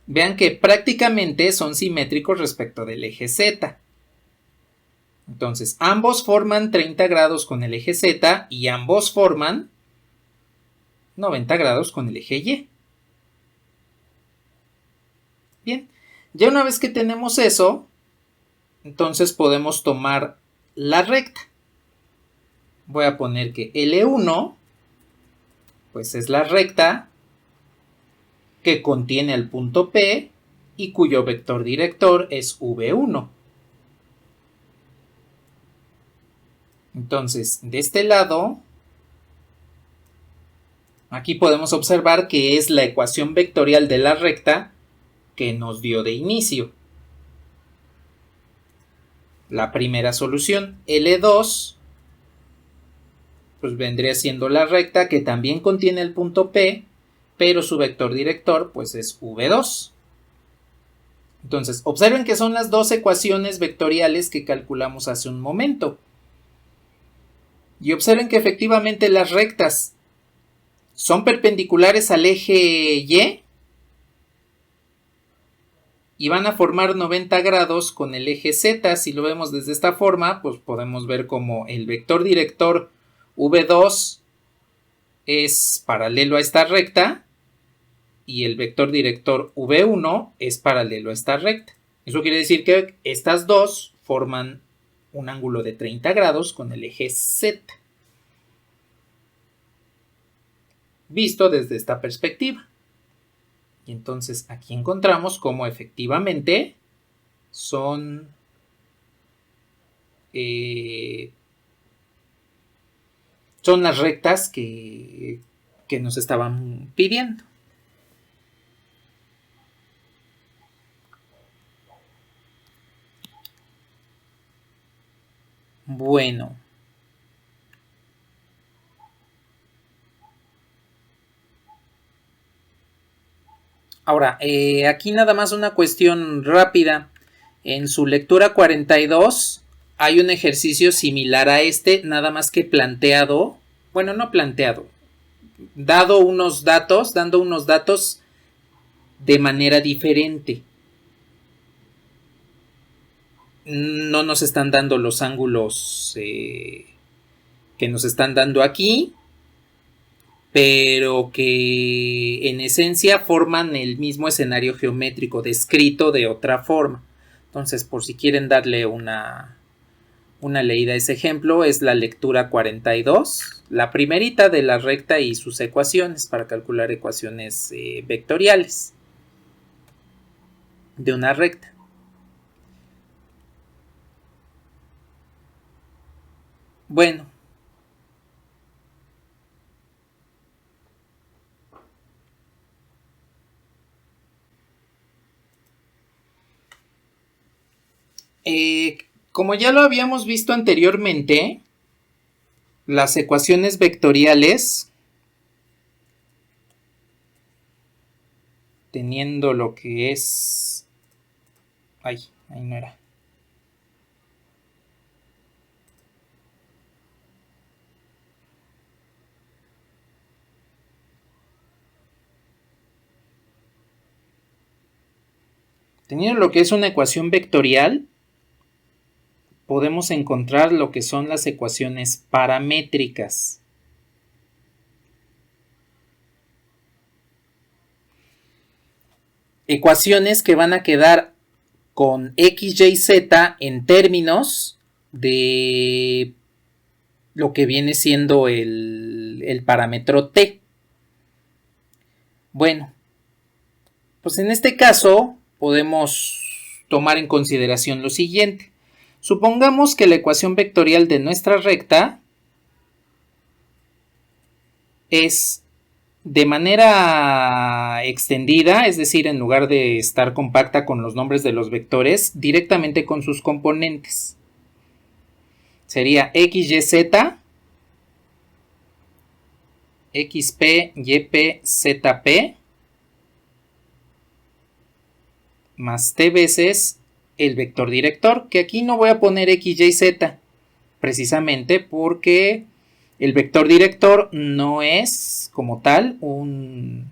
Vean que prácticamente son simétricos respecto del eje Z. Entonces, ambos forman 30 grados con el eje Z y ambos forman 90 grados con el eje Y. Bien, ya una vez que tenemos eso, entonces podemos tomar la recta. Voy a poner que L1 pues es la recta que contiene el punto P y cuyo vector director es V1. Entonces, de este lado, aquí podemos observar que es la ecuación vectorial de la recta que nos dio de inicio. La primera solución, L2, pues vendría siendo la recta que también contiene el punto P, pero su vector director pues es V2. Entonces, observen que son las dos ecuaciones vectoriales que calculamos hace un momento. Y observen que efectivamente las rectas son perpendiculares al eje y van a formar 90 grados con el eje Z. Si lo vemos desde esta forma, pues podemos ver como el vector director V2 es paralelo a esta recta y el vector director V1 es paralelo a esta recta. Eso quiere decir que estas dos forman un ángulo de 30 grados con el eje Z, visto desde esta perspectiva. Y entonces aquí encontramos cómo efectivamente son las rectas que nos estaban pidiendo. Bueno. Ahora, aquí nada más una cuestión rápida. En su lectura 42 hay un ejercicio similar a este, nada más que planteado, bueno, no planteado, dando unos datos de manera diferente. No nos están dando los ángulos que nos están dando aquí, pero que en esencia forman el mismo escenario geométrico descrito de otra forma. Entonces, por si quieren darle una leída a ese ejemplo, es la lectura 42, la primerita de la recta y sus ecuaciones para calcular ecuaciones vectoriales de una recta. Bueno. Como ya lo habíamos visto anteriormente, las ecuaciones vectoriales, teniendo lo que es... ahí no era. Teniendo lo que es una ecuación vectorial, podemos encontrar lo que son las ecuaciones paramétricas. Ecuaciones que van a quedar con x, y, z en términos de lo que viene siendo el parámetro t. Bueno, pues en este caso podemos tomar en consideración lo siguiente. Supongamos que la ecuación vectorial de nuestra recta es de manera extendida, es decir, en lugar de estar compacta con los nombres de los vectores, directamente con sus componentes. Sería x, y, z, xp, yp, zp, más t veces el vector director, que aquí no voy a poner x, y, z, precisamente porque El vector director no es, como tal, un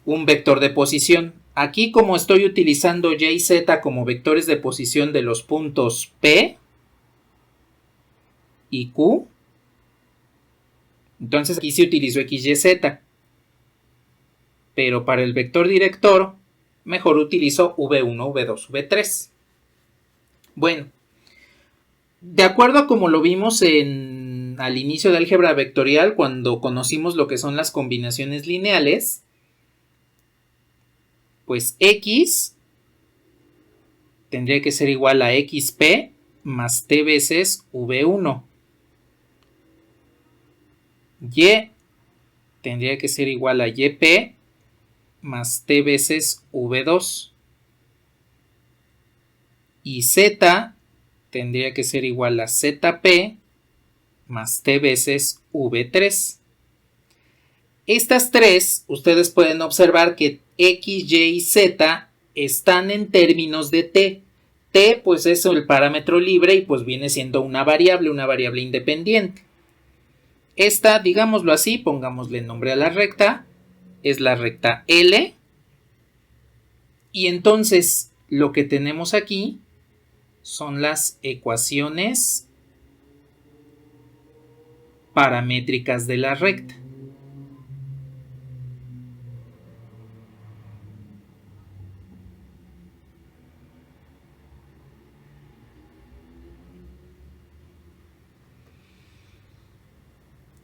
vector de posición. Aquí, como estoy utilizando y y z como vectores de posición de los puntos P y Q, entonces aquí sí utilizo x, y, z. Pero para el vector director, mejor utilizo v1, v2, v3. Bueno, de acuerdo a como lo vimos al inicio de álgebra vectorial, cuando conocimos lo que son las combinaciones lineales, pues x tendría que ser igual a xp más t veces v1. Y tendría que ser igual a yp más t veces v2. Y z tendría que ser igual a zp más t veces v3. Estas tres, ustedes pueden observar que x, y y z están en términos de t. T pues es el parámetro libre y pues viene siendo una variable independiente. Esta, digámoslo así, pongámosle nombre a la recta, es la recta L. Y entonces lo que tenemos aquí son las ecuaciones paramétricas de la recta.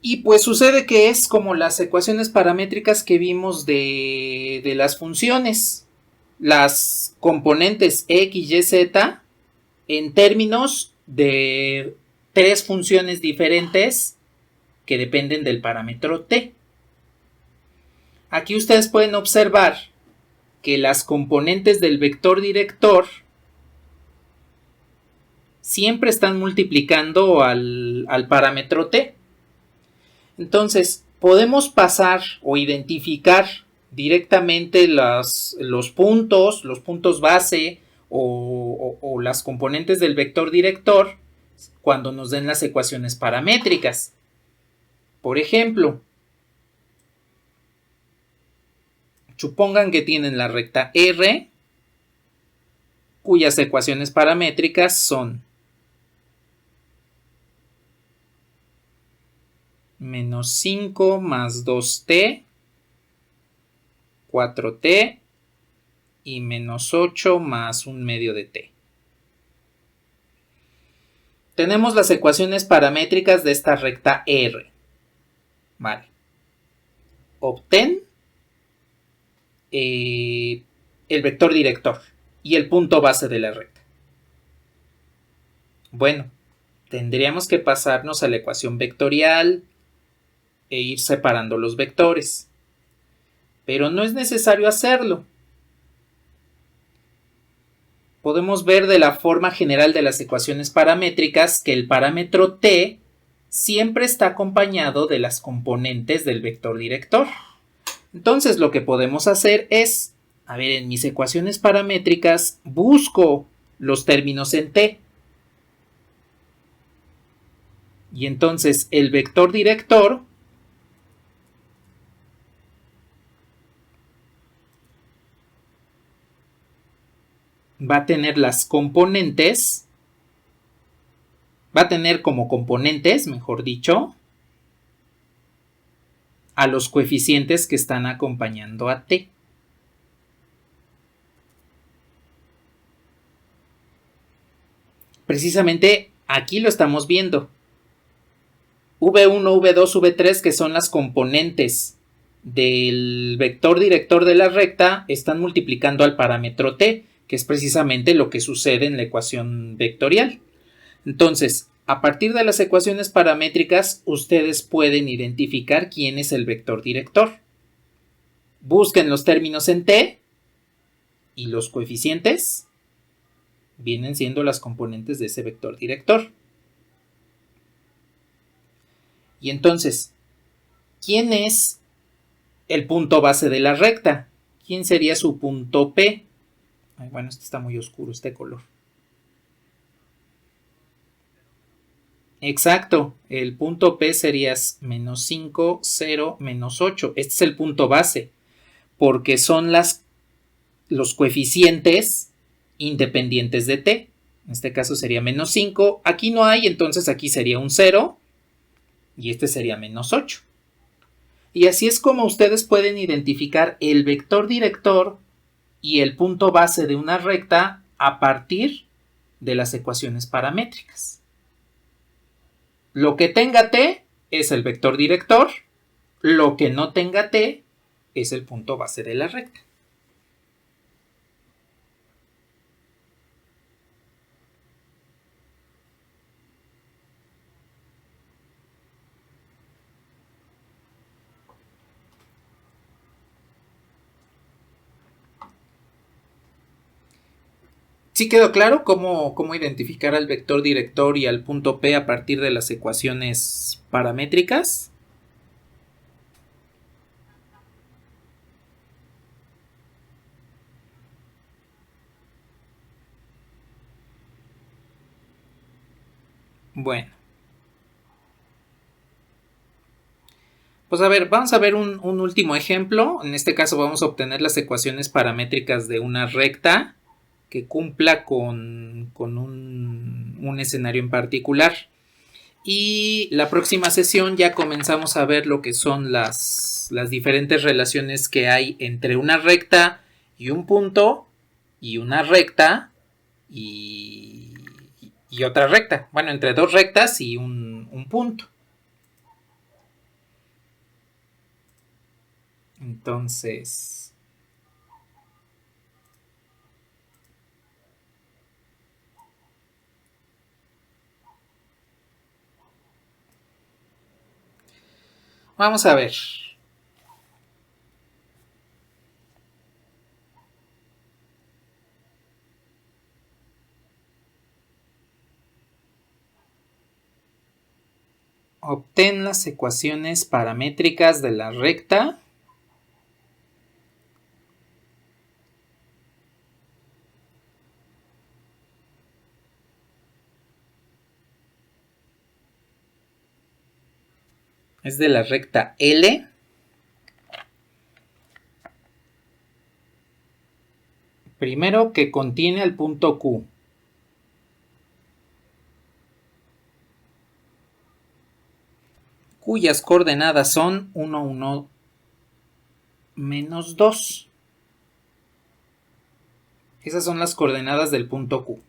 Y pues sucede que es como las ecuaciones paramétricas que vimos de las funciones. Las componentes x, y, z en términos de tres funciones diferentes que dependen del parámetro t. Aquí ustedes pueden observar que las componentes del vector director siempre están multiplicando al parámetro t. Entonces, podemos pasar o identificar directamente los puntos base o las componentes del vector director cuando nos den las ecuaciones paramétricas. Por ejemplo, supongan que tienen la recta R, cuyas ecuaciones paramétricas son menos 5 más 2t, 4t y menos 8 más un medio de t. Tenemos las ecuaciones paramétricas de esta recta R. Vale. Obtén el vector director y el punto base de la recta. Bueno, tendríamos que pasarnos a la ecuación vectorial e ir separando los vectores. Pero no es necesario hacerlo. Podemos ver de la forma general de las ecuaciones paramétricas que el parámetro t siempre está acompañado de las componentes del vector director. Entonces lo que podemos hacer es, a ver, en mis ecuaciones paramétricas busco los términos en t. Y entonces el vector director va a tener las componentes, va a tener como componentes, mejor dicho, a los coeficientes que están acompañando a t. Precisamente aquí lo estamos viendo. V1, V2, V3, que son las componentes del vector director de la recta, están multiplicando al parámetro t, que es precisamente lo que sucede en la ecuación vectorial. Entonces, a partir de las ecuaciones paramétricas, ustedes pueden identificar quién es el vector director. Busquen los términos en t y los coeficientes vienen siendo las componentes de ese vector director. Y entonces, ¿quién es el punto base de la recta? ¿Quién sería su punto P? Ay, bueno, este está muy oscuro, este color. Exacto, el punto P sería menos 5, 0, menos 8. Este es el punto base, porque son los coeficientes independientes de T. En este caso sería menos 5. Aquí no hay, entonces aquí sería un 0 y este sería menos 8. Y así es como ustedes pueden identificar el vector director y el punto base de una recta a partir de las ecuaciones paramétricas. Lo que tenga T es el vector director, lo que no tenga T es el punto base de la recta. ¿Sí quedó claro cómo identificar al vector director y al punto P a partir de las ecuaciones paramétricas? Bueno. Pues a ver, vamos a ver un último ejemplo. En este caso vamos a obtener las ecuaciones paramétricas de una recta que cumpla con un escenario en particular. Y la próxima sesión ya comenzamos a ver lo que son las diferentes relaciones que hay entre una recta y un punto, y una recta y otra recta. Bueno, entre dos rectas y un punto. Entonces, vamos a ver. Obtén las ecuaciones paramétricas de la recta es de la recta L primero que contiene al punto Q. Cuyas coordenadas son 1, 1, menos 2. Esas son las coordenadas del punto Q.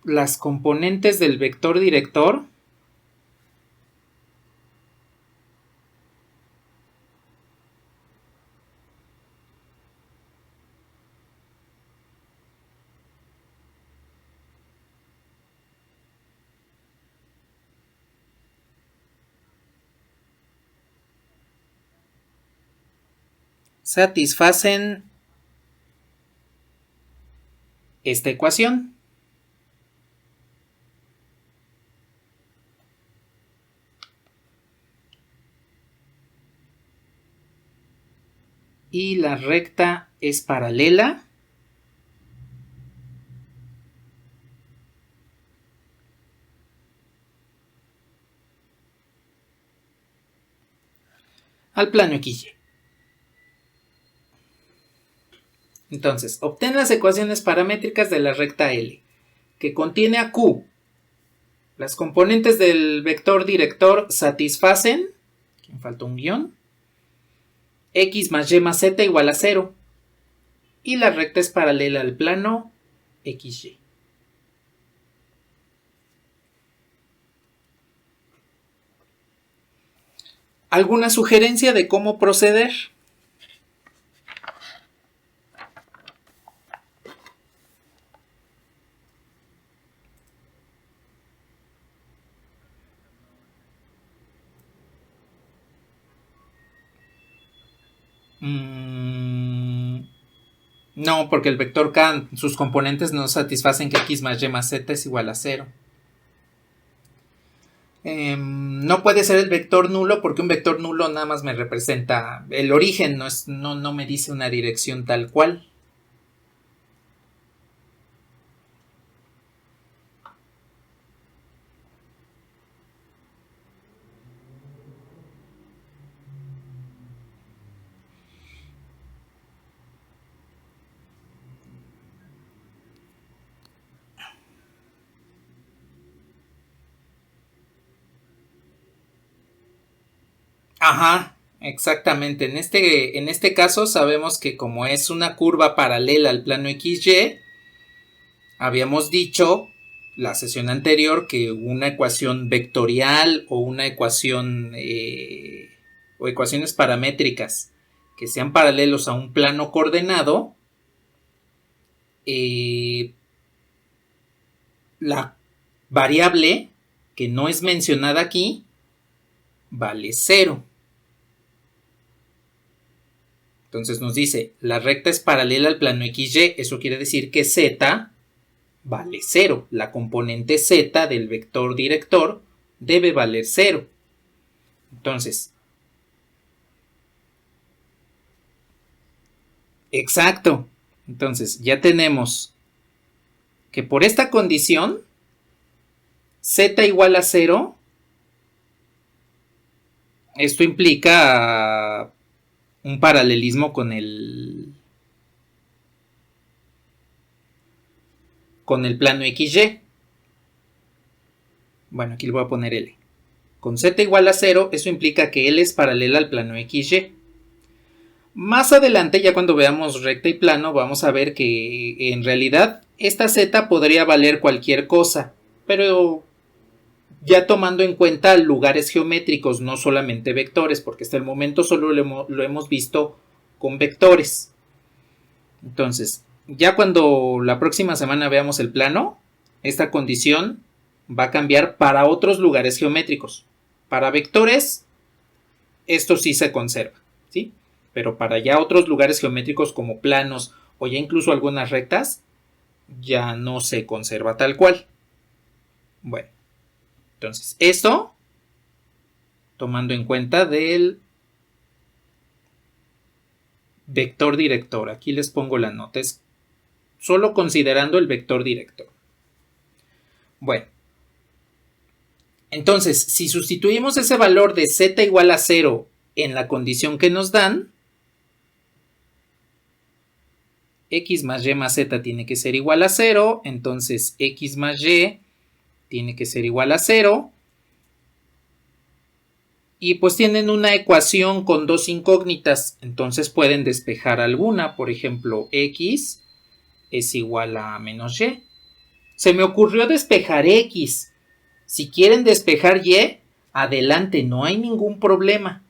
Las componentes del vector director satisfacen esta ecuación. Y la recta es paralela al plano XY. Entonces, obtén las ecuaciones paramétricas de la recta L, que contiene a Q. Las componentes del vector director satisfacen, aquí me falta un guión, x más y más z igual a 0. Y la recta es paralela al plano XY. ¿Alguna sugerencia de cómo proceder? No, porque el vector K, sus componentes no satisfacen que x más y más z es igual a 0. No puede ser el vector nulo porque un vector nulo nada más me representa el origen, no me dice una dirección tal cual. Ajá, exactamente. En este caso sabemos que como es una curva paralela al plano XY, habíamos dicho la sesión anterior que una ecuación vectorial o una ecuación o ecuaciones paramétricas que sean paralelos a un plano coordenado, eh, la variable que no es mencionada aquí vale 0. Entonces nos dice, la recta es paralela al plano XY, eso quiere decir que z vale 0. La componente z del vector director debe valer 0. Entonces, exacto. Entonces, ya tenemos que por esta condición, z igual a 0, esto implica un paralelismo con el plano XY. Bueno, aquí le voy a poner L. Con z igual a 0, eso implica que L es paralela al plano XY. Más adelante, ya cuando veamos recta y plano, vamos a ver que en realidad esta z podría valer cualquier cosa, pero ya tomando en cuenta lugares geométricos, no solamente vectores, porque hasta el momento solo lo hemos visto con vectores. Entonces, ya cuando la próxima semana veamos el plano, esta condición va a cambiar para otros lugares geométricos. Para vectores, esto sí se conserva, ¿sí? Pero para ya otros lugares geométricos como planos o ya incluso algunas rectas, ya no se conserva tal cual. Bueno, entonces esto tomando en cuenta del vector director. Aquí les pongo la nota, es solo considerando el vector director. Bueno, entonces si sustituimos ese valor de z igual a 0 en la condición que nos dan, x más y más z tiene que ser igual a 0, entonces x más y tiene que ser igual a 0, y pues tienen una ecuación con dos incógnitas, entonces pueden despejar alguna, por ejemplo, x es igual a menos y. Se me ocurrió despejar x. Si quieren despejar y, adelante, no hay ningún problema.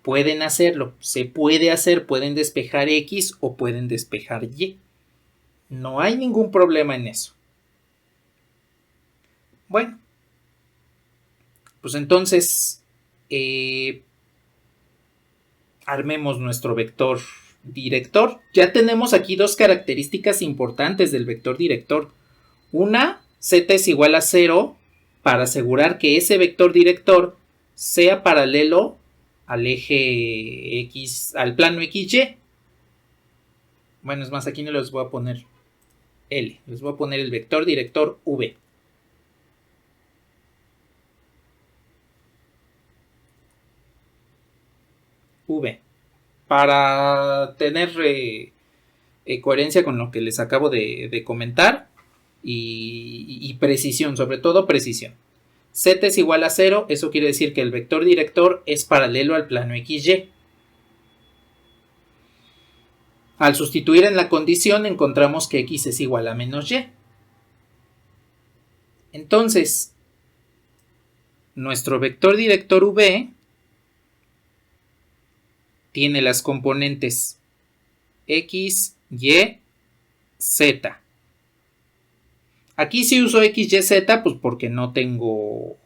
Pueden hacerlo, se puede hacer, pueden despejar x o pueden despejar y. No hay ningún problema en eso. Bueno, pues entonces armemos nuestro vector director. Ya tenemos aquí dos características importantes del vector director. Una, z es igual a 0 para asegurar que ese vector director sea paralelo al eje X, al plano XY. Bueno, es más, aquí no les voy a poner L, les voy a poner el vector director V. V. Para tener coherencia con lo que les acabo de comentar y precisión, sobre todo precisión. Z es igual a 0, eso quiere decir que el vector director es paralelo al plano XY. Al sustituir en la condición encontramos que x es igual a menos y. Entonces, nuestro vector director V tiene las componentes x, y, z. Aquí sí uso x, y, z, pues porque no tengo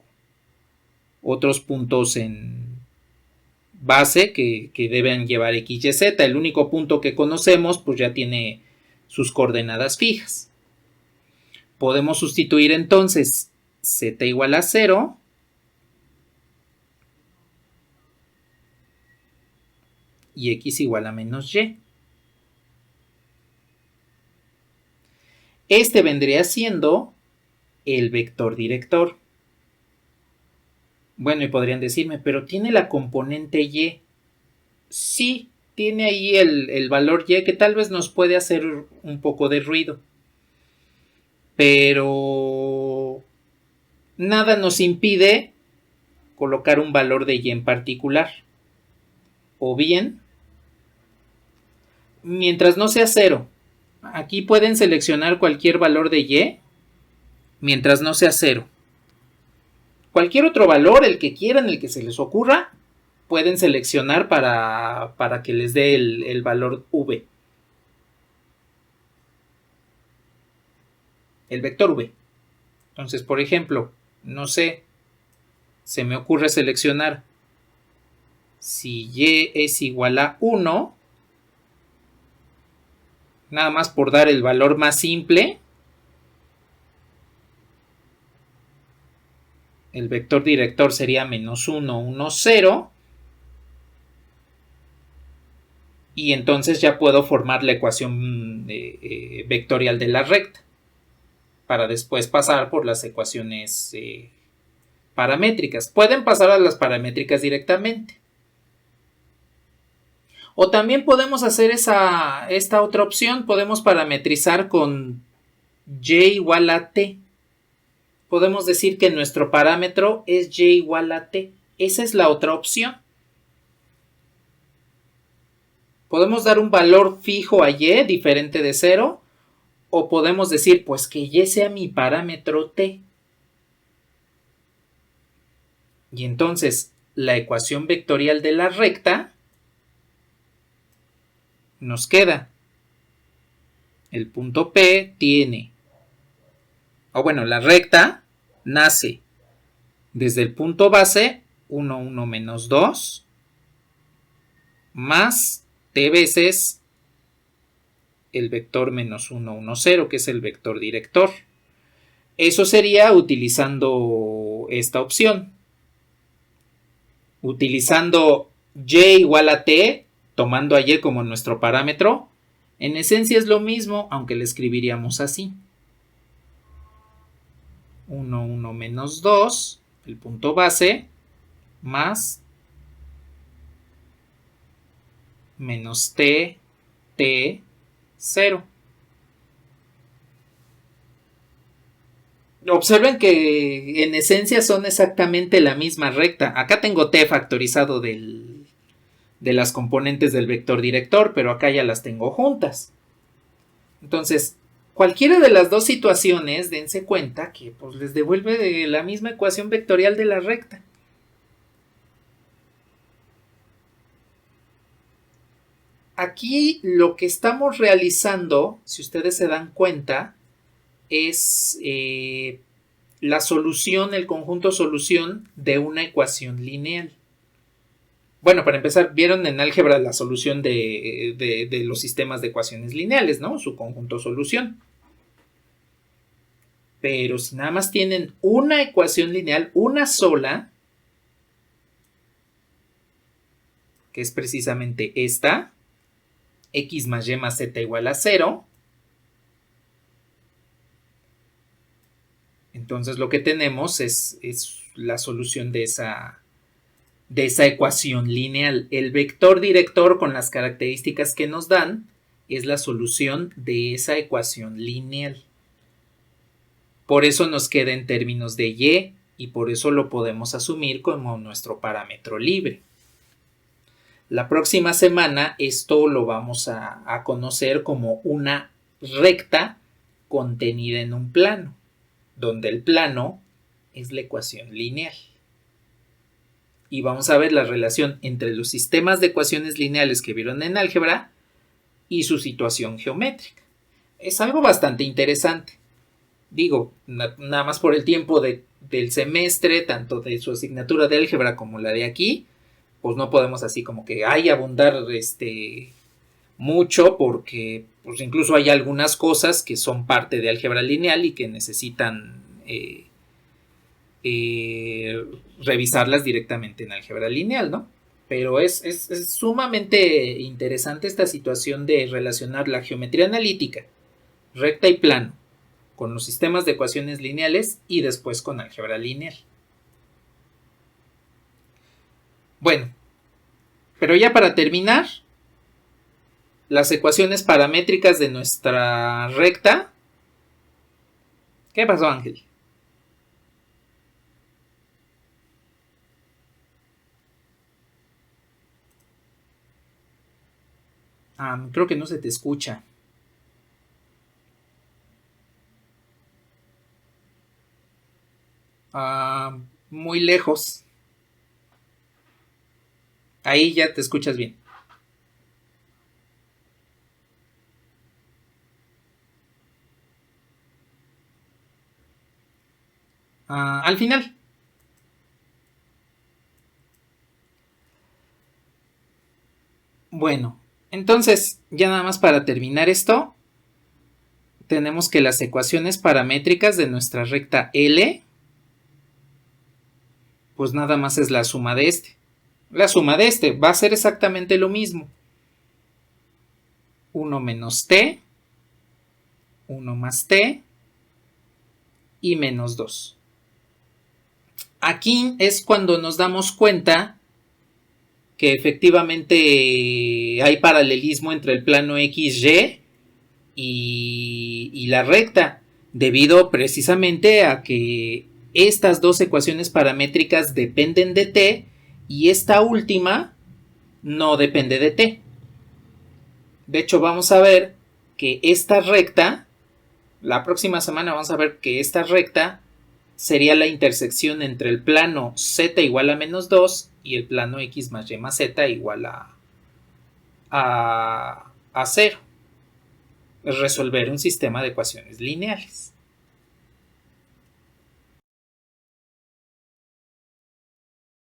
otros puntos en base que deben llevar x, y, z. El único punto que conocemos pues ya tiene sus coordenadas fijas. Podemos sustituir entonces z igual a 0 y x igual a menos y. Este vendría siendo el vector director. Bueno, y podrían decirme, pero tiene la componente y. Sí, tiene ahí el valor y que tal vez nos puede hacer un poco de ruido. Pero nada nos impide colocar un valor de y en particular. O bien, mientras no sea 0, aquí pueden seleccionar cualquier valor de y mientras no sea 0. Cualquier otro valor, el que quieran, el que se les ocurra, pueden seleccionar para que les dé el valor v. El vector v. Entonces, por ejemplo, no sé, se me ocurre seleccionar si y es igual a 1, nada más por dar el valor más simple, el vector director sería menos 1, 1, 0, y entonces ya puedo formar la ecuación vectorial de la recta, para después pasar por las ecuaciones paramétricas. Pueden pasar a las paramétricas directamente. O también podemos hacer esta otra opción, podemos parametrizar con y igual a t. Podemos decir que nuestro parámetro es y igual a t. Esa es la otra opción. Podemos dar un valor fijo a y diferente de 0, o podemos decir pues que y sea mi parámetro t. Y entonces la ecuación vectorial de la recta nos queda. El punto P tiene, la recta nace desde el punto base 1, 1 menos 2 más t veces el vector menos 1, 1, 0, que es el vector director. Eso sería utilizando esta opción. Utilizando y igual a t, tomando a y como nuestro parámetro, en esencia es lo mismo, aunque le escribiríamos así. 1, 1 menos 2, el punto base, más menos t, 0. Observen que en esencia son exactamente la misma recta. Acá tengo t factorizado de las componentes del vector director, pero acá ya las tengo juntas. Entonces, cualquiera de las dos situaciones, dense cuenta que pues, les devuelve la misma ecuación vectorial de la recta. Aquí lo que estamos realizando, si ustedes se dan cuenta, es la solución, el conjunto solución de una ecuación lineal. Bueno, para empezar, vieron en álgebra la solución de los sistemas de ecuaciones lineales, ¿no? Su conjunto solución. Pero si nada más tienen una ecuación lineal, una sola, que es precisamente esta, x más y más z igual a 0, entonces lo que tenemos es la solución de esa ecuación lineal. El vector director con las características que nos dan es la solución de esa ecuación lineal. Por eso nos queda en términos de y por eso lo podemos asumir como nuestro parámetro libre. La próxima semana esto lo vamos a conocer como una recta contenida en un plano, donde el plano es la ecuación lineal. Y vamos a ver la relación entre los sistemas de ecuaciones lineales que vieron en álgebra y su situación geométrica. Es algo bastante interesante. Digo, nada más por el tiempo del semestre, tanto de su asignatura de álgebra como la de aquí, pues no podemos así como que abundar mucho, porque pues incluso hay algunas cosas que son parte de álgebra lineal y que necesitan revisarlas directamente en álgebra lineal, ¿no? Pero es sumamente interesante esta situación de relacionar la geometría analítica, recta y plano, con los sistemas de ecuaciones lineales y después con álgebra lineal. Bueno, pero ya para terminar, las ecuaciones paramétricas de nuestra recta. ¿Qué pasó, Ángel? Creo que no se te escucha. Muy lejos. Ahí ya te escuchas bien. Al final. Bueno, entonces, ya nada más para terminar esto, tenemos que las ecuaciones paramétricas de nuestra recta L, pues nada más es la suma de este. La suma de este va a ser exactamente lo mismo. 1 menos t, 1 más t y menos 2. Aquí es cuando nos damos cuenta que efectivamente hay paralelismo entre el plano XY y la recta, debido precisamente a que estas dos ecuaciones paramétricas dependen de t y esta última no depende de t. De hecho, vamos a ver que esta recta, la próxima semana vamos a ver que esta recta sería la intersección entre el plano z igual a menos 2 y el plano x más y más z igual a 0. Es resolver un sistema de ecuaciones lineales.